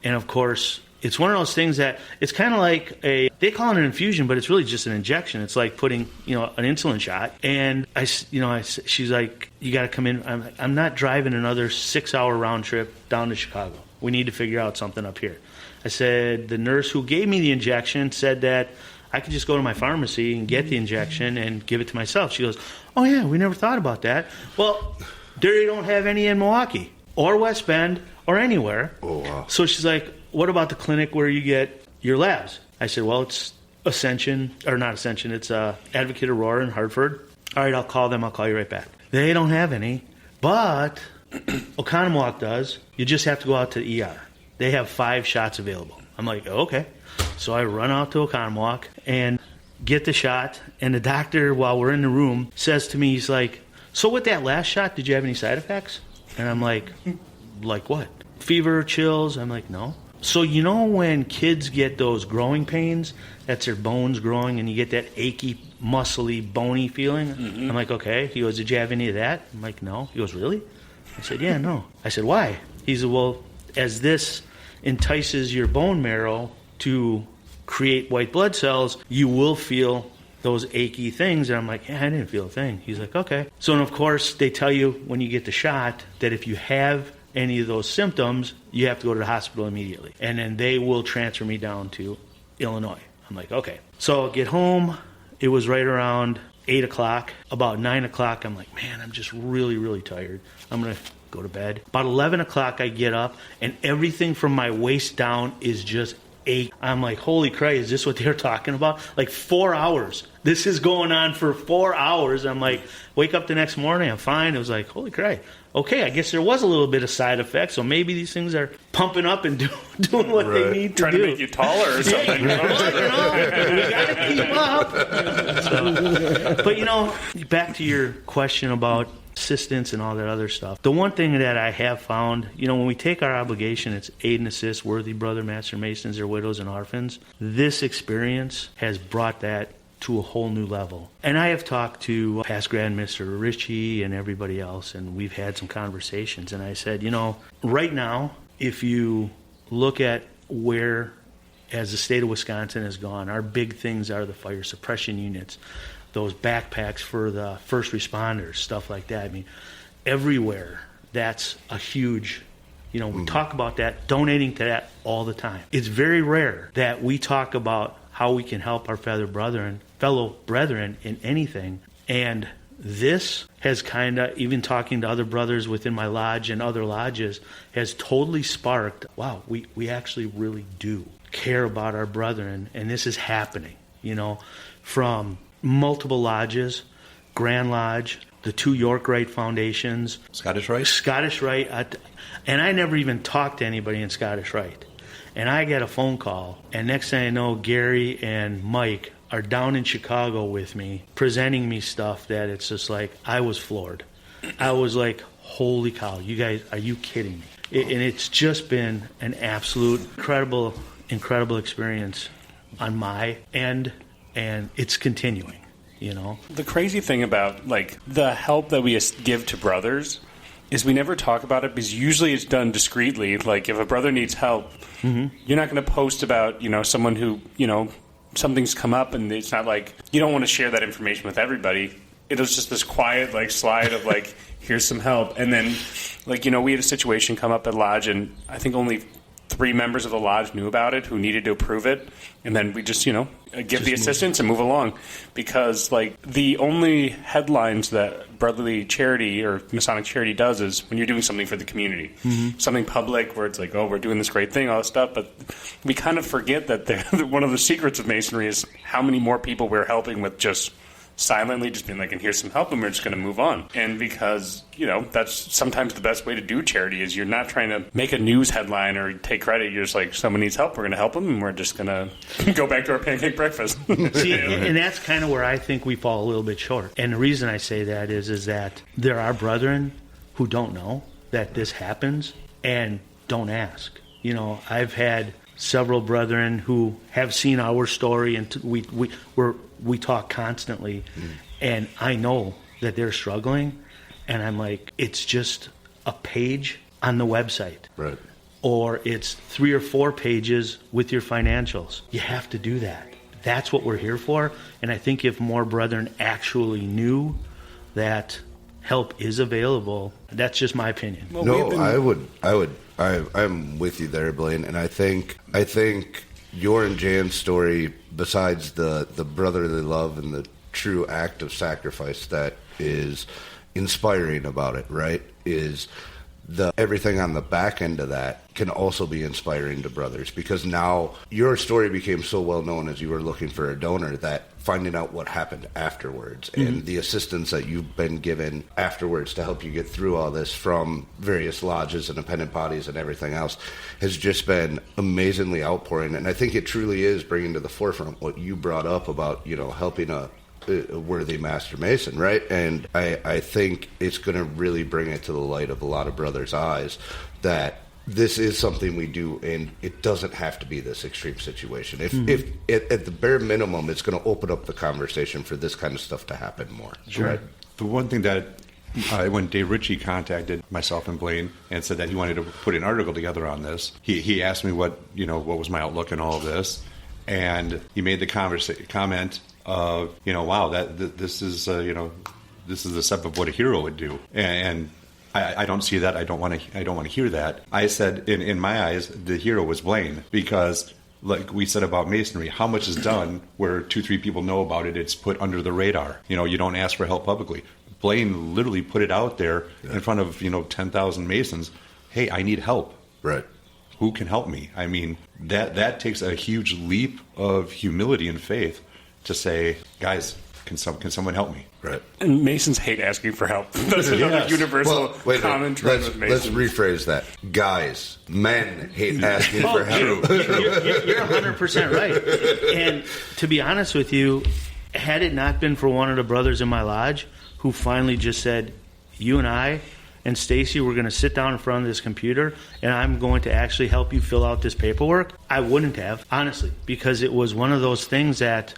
And of course, it's one of those things that it's kind of like they call it an infusion, but it's really just an injection. It's like putting, an insulin shot. And she's like, you got to come in. I'm like, I'm not driving another 6-hour round trip down to Chicago. We need to figure out something up here. I said, the nurse who gave me the injection said that I could just go to my pharmacy and get the injection and give it to myself. She goes, oh, yeah, we never thought about that. Well, they don't have any in Milwaukee or West Bend or anywhere. Oh, wow. So she's like, what about the clinic where you get your labs? I said, well, it's Ascension, or not Ascension, it's Advocate Aurora in Hartford. All right, I'll call them. I'll call you right back. They don't have any, but Oconomowoc does. You just have to go out to the ER. They have 5 shots available. I'm like, okay. So I run out to Oconomowoc and get the shot. And the doctor, while we're in the room, says to me, he's like, so with that last shot, did you have any side effects? And I'm like what? Fever, chills? I'm like, no. So when kids get those growing pains, that's their bones growing, and you get that achy, muscly, bony feeling? Mm-hmm. I'm like, okay. He goes, did you have any of that? I'm like, no. He goes, really? I said, yeah, no. I said, why? He said, well, as this entices your bone marrow to create white blood cells, you will feel those achy things. And I'm like, yeah, I didn't feel a thing. He's like, okay. So, and of course, they tell you when you get the shot that if you have any of those symptoms, you have to go to the hospital immediately. And then they will transfer me down to Illinois. I'm like, okay. So I get home. It was right around 8 o'clock. About 9 o'clock, I'm like, man, I'm just really, really tired. I'm going to go to bed. About 11 o'clock, I get up, and everything from my waist down is just ache. I'm like, holy Christ, is this what they're talking about? Like 4 hours. This is going on for 4 hours. I'm like, wake up the next morning, I'm fine. It was like, holy Christ. Okay, I guess there was a little bit of side effect, so maybe these things are pumping up and doing what they need to Trying do. to make you taller or something. We got to keep up. But, back to your question about assistance and all that other stuff. The one thing that I have found, when we take our obligation, it's aid and assist, worthy brother, master masons, their widows and orphans. This experience has brought that to a whole new level. And I have talked to past Grand Mr. Ritchie and everybody else, and we've had some conversations. And I said, right now, if you look at where as the state of Wisconsin has gone, our big things are the fire suppression units, those backpacks for the first responders, stuff like that. I mean, everywhere, that's a huge, we talk about that, donating to that all the time. It's very rare that we talk about how we can help our fellow brethren in anything. And this has kind of, even talking to other brothers within my lodge and other lodges, has totally sparked, wow, we actually really do care about our brethren, and this is happening, from multiple lodges, Grand Lodge, the 2 York Rite Foundations. Scottish Rite? And I never even talked to anybody in Scottish Rite. And I get a phone call, and next thing I know, Gary and Mike are down in Chicago with me, presenting me stuff that it's just like, I was floored. I was like, holy cow, you guys, are you kidding me? And it's just been an absolute incredible experience on my end, and it's continuing, The crazy thing about, the help that we give to brothers is we never talk about it because usually it's done discreetly. Like, if a brother needs help, you're not going to post about, someone who, something's come up, and it's not like you don't want to share that information with everybody. It was just this quiet slide of here's some help. And then we had a situation come up at Lodge, and I think only 3 members of the Lodge knew about it who needed to approve it. And then we just give the assistance and move along, because the only headlines that Brotherly Charity or Masonic Charity does is when you're doing something for the community, something public where it's we're doing this great thing, all this stuff. But we kind of forget that one of the secrets of Masonry is how many more people we're helping with just silently just being and here's some help, and we're just going to move on. And because, that's sometimes the best way to do charity is you're not trying to make a news headline or take credit. You're just someone needs help, we're going to help them, and we're just going to go back to our pancake breakfast. See, and that's kind of where I think we fall a little bit short. And the reason I say that is that there are brethren who don't know that this happens and don't ask. I've had several brethren who have seen our story, and we talk constantly, and I know that they're struggling, and I'm like, it's just a page on the website. Right. Or it's 3 or 4 pages with your financials. You have to do that. That's what we're here for. And I think if more brethren actually knew that help is available, that's just my opinion. Well, I'm with you there, Blaine, and I think your and Jan's story, besides the brotherly love and the true act of sacrifice that is inspiring about it, right, is everything on the back end of that can also be inspiring to brothers, because now your story became so well known as you were looking for a donor that finding out what happened afterwards and the assistance that you've been given afterwards to help you get through all this from various lodges and independent bodies and everything else has just been amazingly outpouring. And I think it truly is bringing to the forefront what you brought up about, helping a worthy Master Mason, right? And I think it's going to really bring it to the light of a lot of brothers' eyes that this is something we do, and it doesn't have to be this extreme situation. If at the bare minimum, it's going to open up the conversation for this kind of stuff to happen more. Sure. Right? The one thing that when Dave Ritchie contacted myself and Blaine and said that he wanted to put an article together on this, he asked me what was my outlook in all of this, and he made the comment of, wow, this is a step of what a hero would do, and I don't see that. I don't want to hear that. I said, in my eyes, the hero was Blaine, because, like we said about Masonry, how much is done where 2-3 people know about it? It's put under the radar. You don't ask for help publicly. Blaine literally put it out there in front of 10,000 Masons. Hey, I need help. Right. Who can help me? I mean, that takes a huge leap of humility and faith to say, guys, can someone help me? Right. And Masons hate asking for help. That's another universal common trait with Masons. Let's rephrase that. Guys, men hate asking for help. You're 100% right. And to be honest with you, had it not been for one of the brothers in my lodge who finally just said, you and I and Stacy, we're going to sit down in front of this computer, and I'm going to actually help you fill out this paperwork, I wouldn't have, honestly, because it was one of those things that,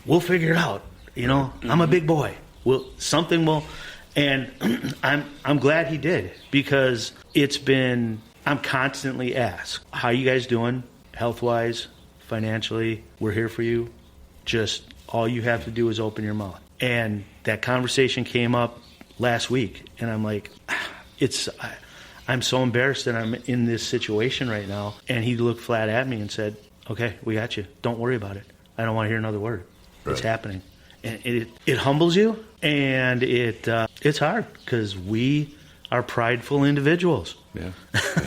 we'll figure it out. I'm a big boy. Something will, and I'm glad he did, because I'm constantly asked, how you guys doing, health-wise, financially. We're here for you. Just all you have to do is open your mouth. And that conversation came up last week, and I'm like, I'm so embarrassed that I'm in this situation right now. And he looked flat at me and said, okay, we got you. Don't worry about it. I don't want to hear another word. Right. It's happening. And it humbles you, and it's hard because we are prideful individuals. Yeah.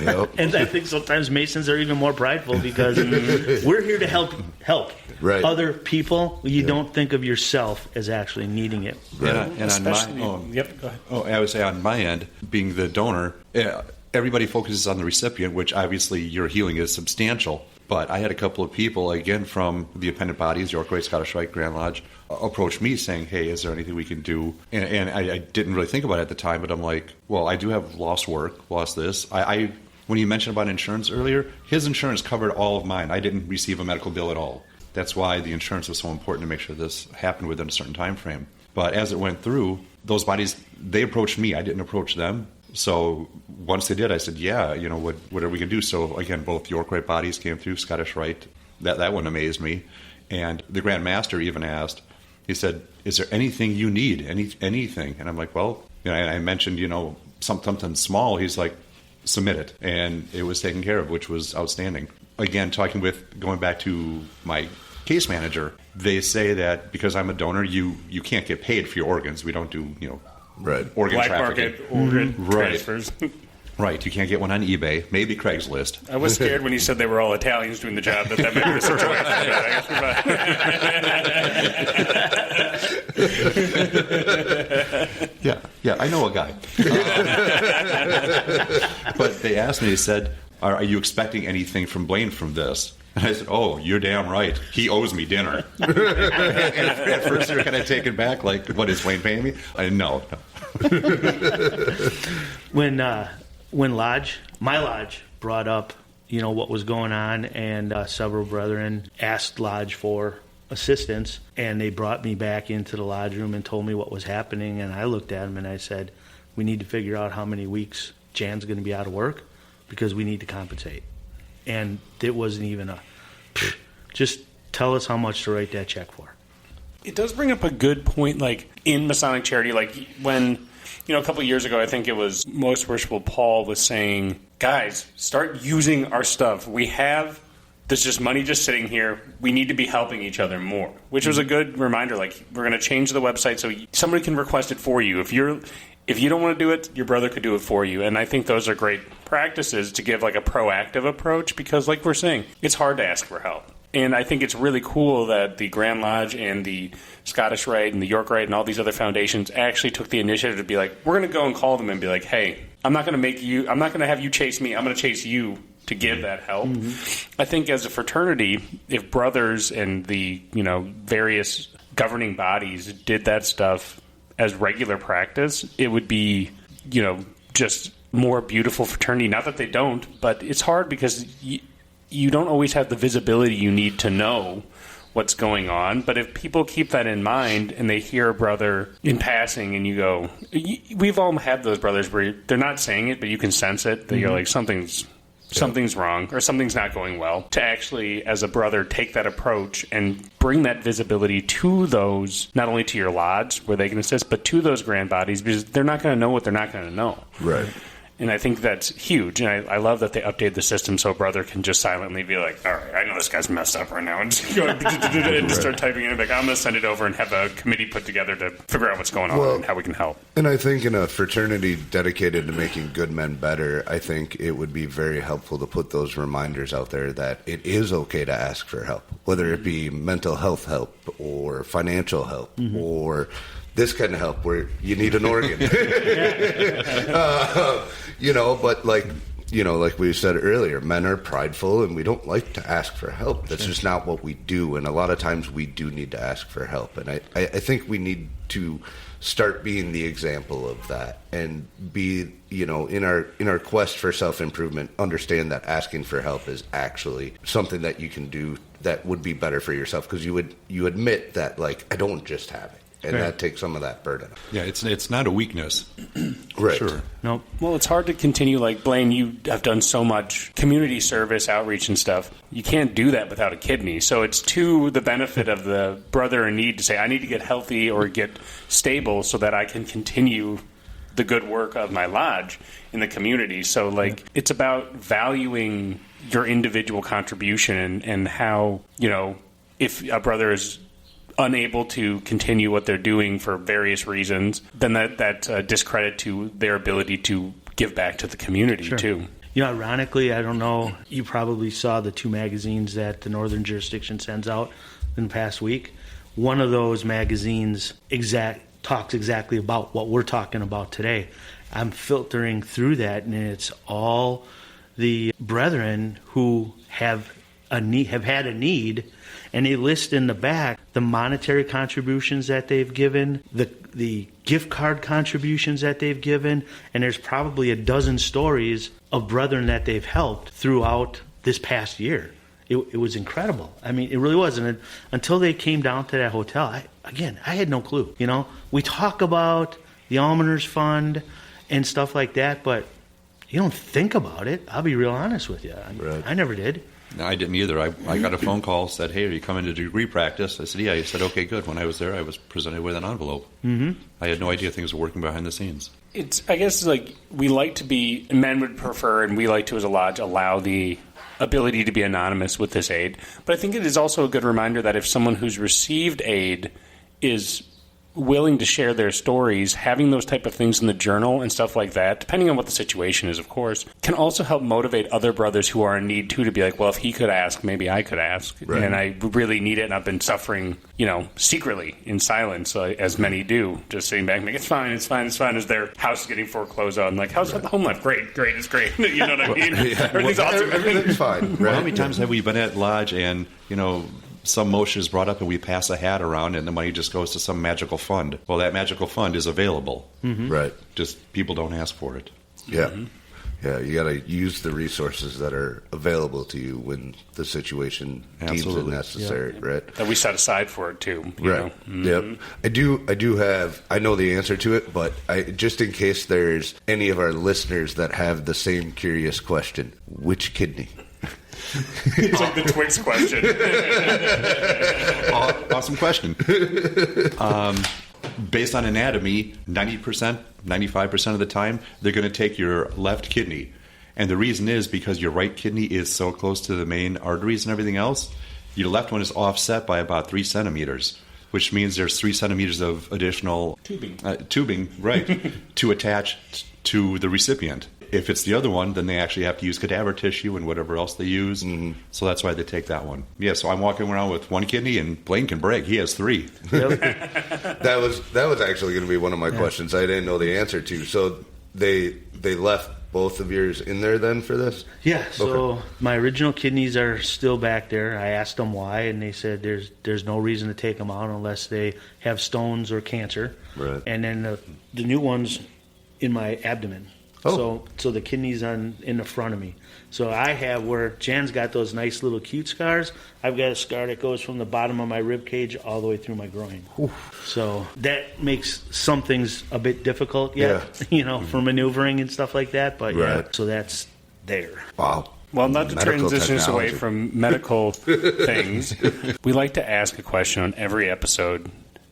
Yep. And I think sometimes Masons are even more prideful because we're here to help right. other people. You don't think of yourself as actually needing it. Right. And on my yep, go ahead. I would say on my end, being the donor, everybody focuses on the recipient, which obviously your healing is substantial. But I had a couple of people, again, from the appendant bodies, York Rite, Scottish Rite, Grand Lodge, approach me saying, hey, is there anything we can do? And I didn't really think about it at the time, but I'm like, well, I do have lost work, lost this. When you mentioned about insurance earlier, his insurance covered all of mine. I didn't receive a medical bill at all. That's why the insurance was so important to make sure this happened within a certain time frame. But as it went through, those bodies, they approached me. I didn't approach them. So once they did, I said, yeah, what are we going to do? So again, both York Rite bodies came through, Scottish Rite. That one amazed me. And the Grand Master even asked, he said, is there anything you need, anything? And I'm like, well, and I mentioned, something small. He's like, submit it. And it was taken care of, which was outstanding. Again, going back to my case manager, they say that because I'm a donor, you can't get paid for your organs. We don't do, right. organ Black trafficking. market organ transfers. Right, you can't get one on eBay, maybe Craigslist. I was scared when you said they were all Italians doing the job that might be the situation. Yeah, I know a guy. But they asked me, they said, are you expecting anything from Blaine from this? And I said, oh, you're damn right. He owes me dinner. And at first they were kind of taken back, like, what, is Blaine paying me? No. When my lodge brought up, what was going on, and several brethren asked lodge for assistance, and they brought me back into the lodge room and told me what was happening, and I looked at them and I said, we need to figure out how many weeks Jan's going to be out of work because we need to compensate. And it wasn't even just tell us how much to write that check for. It does bring up a good point, like in Masonic charity, like when, a couple of years ago, I think it was Most Worshipful Paul was saying, guys, start using our stuff. There's just money just sitting here. We need to be helping each other more, which was a good reminder. Like, we're going to change the website so somebody can request it for you. If you don't want to do it, your brother could do it for you. And I think those are great practices to give like a proactive approach because, like we're saying, it's hard to ask for help. And I think it's really cool that the Grand Lodge and the Scottish Rite and the York Rite and all these other foundations actually took the initiative to be like, we're going to go and call them and be like, hey, I'm not going to have you chase me. I'm going to chase you to give that help. Mm-hmm. I think as a fraternity, if brothers and the, various governing bodies did that stuff as regular practice, it would be, just more beautiful fraternity. Not that they don't, but it's hard because you don't always have the visibility you need to know what's going on. But if people keep that in mind and they hear a brother in passing and you go, we've all had those brothers where they're not saying it, but you can sense it. That you're like, something's wrong or something's not going well. To actually, as a brother, take that approach and bring that visibility to those, not only to your lodge where they can assist, but to those grand bodies because they're not going to know what they're not going to know. Right. And I think that's huge. And I love that they update the system so a brother can just silently be like, all right, I know this guy's messed up right now. And just go and just start typing in. Like, I'm going to send it over and have a committee put together to figure out what's going on and how we can help. And I think in a fraternity dedicated to making good men better, I think it would be very helpful to put those reminders out there that it is okay to ask for help, whether it be mental health help or financial help or this kind of help where you need an organ. But like we said earlier, men are prideful and we don't like to ask for help. That's just not what we do. And a lot of times we do need to ask for help. And I think we need to start being the example of that and be, in our quest for self-improvement, understand that asking for help is actually something that you can do that would be better for yourself because you admit that, like, I don't just have it. and that takes some of that burden. Yeah, it's not a weakness. Right. Sure. Nope. Well, it's hard to continue. Like, Blaine, you have done so much community service, outreach, and stuff. You can't do that without a kidney. So it's to the benefit of the brother in need to say, I need to get healthy or get stable so that I can continue the good work of my lodge in the community. So, like, it's about valuing your individual contribution and how, if a brother is unable to continue what they're doing for various reasons, then that discredit to their ability to give back to the community, too. Ironically, I don't know, you probably saw the 2 magazines that the Northern Jurisdiction sends out in the past week. One of those magazines talks exactly about what we're talking about today. I'm filtering through that, and it's all the brethren who have had a need, and they list in the back the monetary contributions that they've given, the gift card contributions that they've given, and there's probably a dozen stories of brethren that they've helped throughout this past year. It was incredible. I mean, it really was. And until they came down to that hotel, I had no clue. We talk about the Almoners Fund and stuff like that, but you don't think about it. I'll be real honest with you. I never did. No, I didn't either. I got a phone call, said, hey, are you coming to degree practice? I said, yeah. He said, okay, good. When I was there, I was presented with an envelope. Mm-hmm. I had no idea things were working behind the scenes. I guess, like, we like to be, men would prefer, and we like to, as a lodge, allow the ability to be anonymous with this aid. But I think it is also a good reminder that if someone who's received aid is willing to share their stories, having those type of things in the journal and stuff like that, depending on what the situation is, of course, can also help motivate other brothers who are in need, too, to be like, well, if he could ask, maybe I could ask. Right. And I really need it, and I've been suffering, secretly, in silence, as many do, just sitting back and like, it's fine, as their house is getting foreclosed on. Like, how's the home life? Great, it's great. You know what I mean? Everything's awesome. Everything's fine. Right? Well, how many times have we been at lodge and, some motion is brought up and we pass a hat around and the money just goes to some magical fund? Well, that magical fund is available. Mm-hmm. Right. Just people don't ask for it. Yeah. Mm-hmm. Yeah, you got to use the resources that are available to you when the situation deems it necessary, right? That we set aside for it, too. Right. Mm-hmm. Yep. I know the answer to it, but just in case there's any of our listeners that have the same curious question, which kidney? It's like the Twix question. Awesome question. Based on anatomy, 90%, 95% of the time, they're going to take your left kidney. And the reason is because your right kidney is so close to the main arteries and everything else, your left one is offset by about 3 centimeters, which means there's 3 centimeters of additional tubing, right, to attach to the recipient. If it's the other one, then they actually have to use cadaver tissue and whatever else they use. Mm-hmm. So that's why they take that one. Yeah, so I'm walking around with 1 kidney, and Blaine can brag. He has 3. Yep. That was actually going to be one of my questions I didn't know the answer to. So they left both of yours in there then for this? Yeah, so my original kidneys are still back there. I asked them why, and they said there's no reason to take them out unless they have stones or cancer. Right. And then the new one's in my abdomen. Oh. So the kidney's in the front of me. So I have where Jan's got those nice little cute scars. I've got a scar that goes from the bottom of my rib cage all the way through my groin. Oof. So that makes some things a bit difficult for maneuvering and stuff like that. But right. So that's there. Wow. Well, not to transition us away from medical things, we like to ask a question on every episode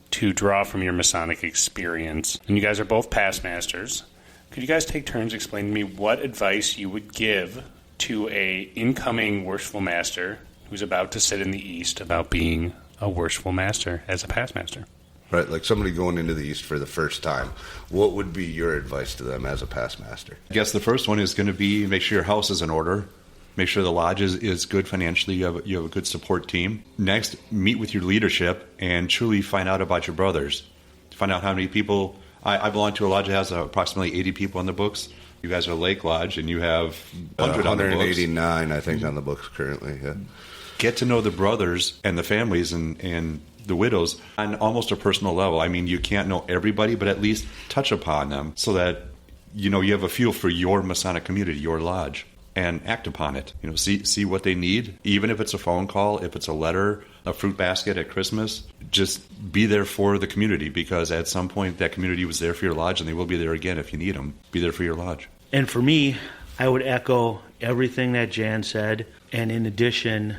to draw from your Masonic experience. And you guys are both past masters. Could you guys take turns explaining to me what advice you would give to a incoming worshipful master who's about to sit in the East about being a worshipful master as a past master? Right, like somebody going into the East for the first time. What would be your advice to them as a past master? I guess the first one is going to be make sure your house is in order. Make sure the lodge is good financially. You have a good support team. Next, meet with your leadership and truly find out about your brothers. Find out how many people... I belong to a lodge that has approximately 80 people on the books. You guys are a Lake Lodge, and you have 189, I think, on the books currently. Yeah. Get to know the brothers and the families and the widows on almost a personal level. I mean, you can't know everybody, but at least touch upon them so that you have a feel for your Masonic community, your lodge, and act upon it. See what they need, even if it's a phone call, if it's a letter, a fruit basket at Christmas. Just be there for the community, because at some point that community was there for your lodge, and they will be there again if you need them. Be there for your lodge. And for me, I would echo everything that Jan said. And in addition,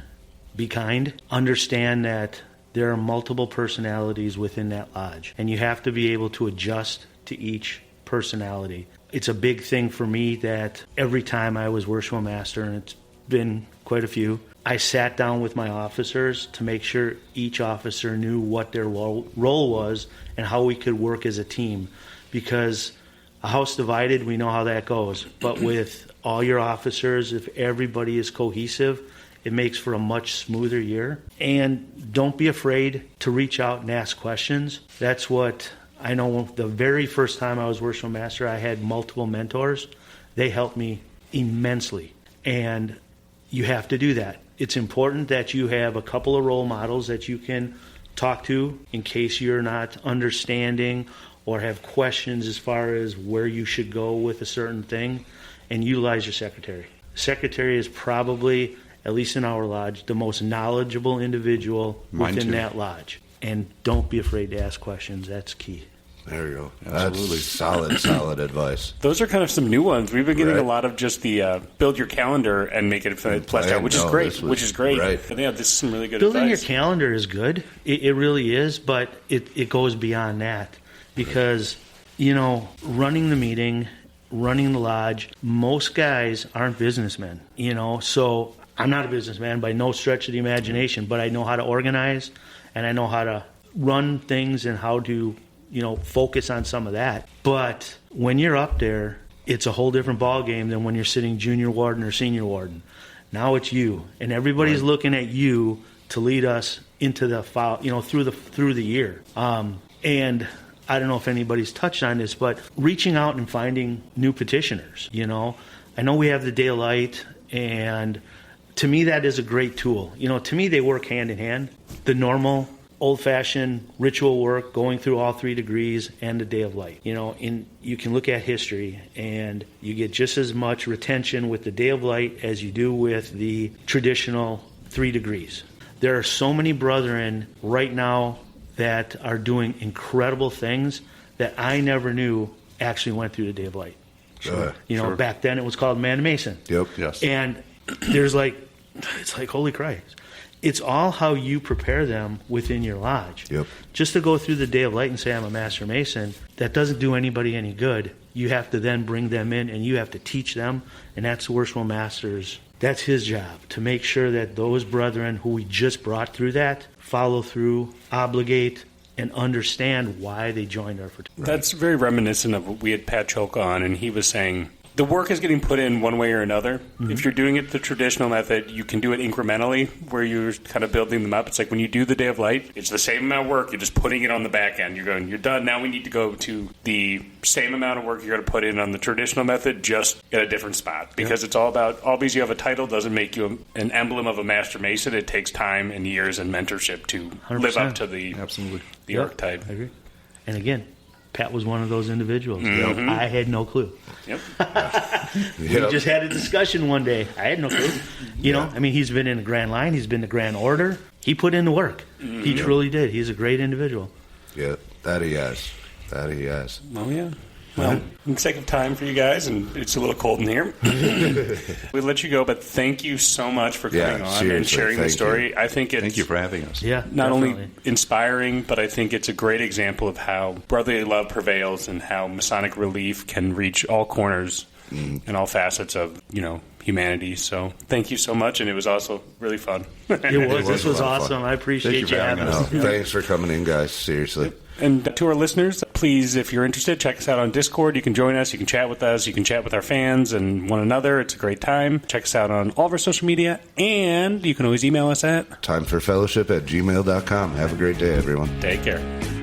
be kind. Understand that there are multiple personalities within that lodge, and you have to be able to adjust to each personality. It's a big thing for me that every time I was worshipful master, and it's been quite a few, I sat down with my officers to make sure each officer knew what their role was and how we could work as a team. Because a house divided, we know how that goes. But with all your officers, if everybody is cohesive, it makes for a much smoother year. And don't be afraid to reach out and ask questions. That's what I know. The very first time I was worshipful master, I had multiple mentors. They helped me immensely. And you have to do that. It's important that you have a couple of role models that you can talk to in case you're not understanding or have questions as far as where you should go with a certain thing, and utilize your secretary. Secretary is probably, at least in our lodge, the most knowledgeable individual within that lodge. And don't be afraid to ask questions. That's key. There you go. Absolutely. That's solid advice. Those are kind of some new ones. We've been getting a lot of just the build your calendar and make it fleshed out, which is great. Right. But yeah, this is some really good Building advice. your calendar is good. It really is, but it goes beyond that. Because, running the meeting, running the lodge, most guys aren't businessmen, So I'm not a businessman by no stretch of the imagination, but I know how to organize, and I know how to run things and how to focus on some of that. But when you're up there, it's a whole different ballgame than when you're sitting junior warden or senior warden. Now it's you, and everybody's looking at you to lead us into the through the year. And I don't know if anybody's touched on this, but reaching out and finding new petitioners. I know we have the Day of Light, and to me that is a great tool. To me they work hand in hand. The normal old-fashioned ritual work, going through all 3 degrees, and the Day of Light. You can look at history, and you get just as much retention with the Day of Light as you do with the traditional 3 degrees. There are so many brethren right now that are doing incredible things that I never knew actually went through the Day of Light. Sure. Back then it was called Man and Mason. Yep. Yes. And it's like, holy Christ. It's all how you prepare them within your lodge. Yep. Just to go through the Day of Light and say I'm a Master Mason, that doesn't do anybody any good. You have to then bring them in and you have to teach them, and that's the Worshipful Master's. That's his job, to make sure that those brethren who we just brought through that follow through, obligate, and understand why they joined our fraternity. That's very reminiscent of what we had Pat Choke on, and he was saying the work is getting put in one way or another. Mm-hmm. If you're doing it the traditional method, you can do it incrementally, where you're kind of building them up. It's like when you do the Day of Light, it's the same amount of work. You're just putting it on the back end. You're going, you're done. Now we need to go to the same amount of work you're going to put in on the traditional method, just at a different spot. Because it's all about, all because you have a title doesn't make you an emblem of a Master Mason. It takes time and years and mentorship to 100%. Live up to the archetype. I agree. And again, Pat was one of those individuals. Mm-hmm. I had no clue. Yep. We just had a discussion one day. I had no clue. He's been in the Grand Line. He's been in the Grand Order. He put in the work. Mm-hmm. He truly did. He's a great individual. Yeah, that he has. Oh, yeah. Well, in the sake of time for you guys, and it's a little cold in here, we'll let you go, but thank you so much for coming on and sharing the story. I think it's... Thank you for having us. Yeah, not definitely. only inspiring, but I think it's a great example of how brotherly love prevails and how Masonic relief can reach all corners and all facets of, humanity. So thank you so much, and it was also really fun. This was awesome. I appreciate you having us. Thanks for coming in, guys. Seriously. And to our listeners, please, if you're interested, check us out on Discord. You can join us. You can chat with us. You can chat with our fans and one another. It's a great time. Check us out on all of our social media. And you can always email us at timeforfellowship@gmail.com. Have a great day, everyone. Take care.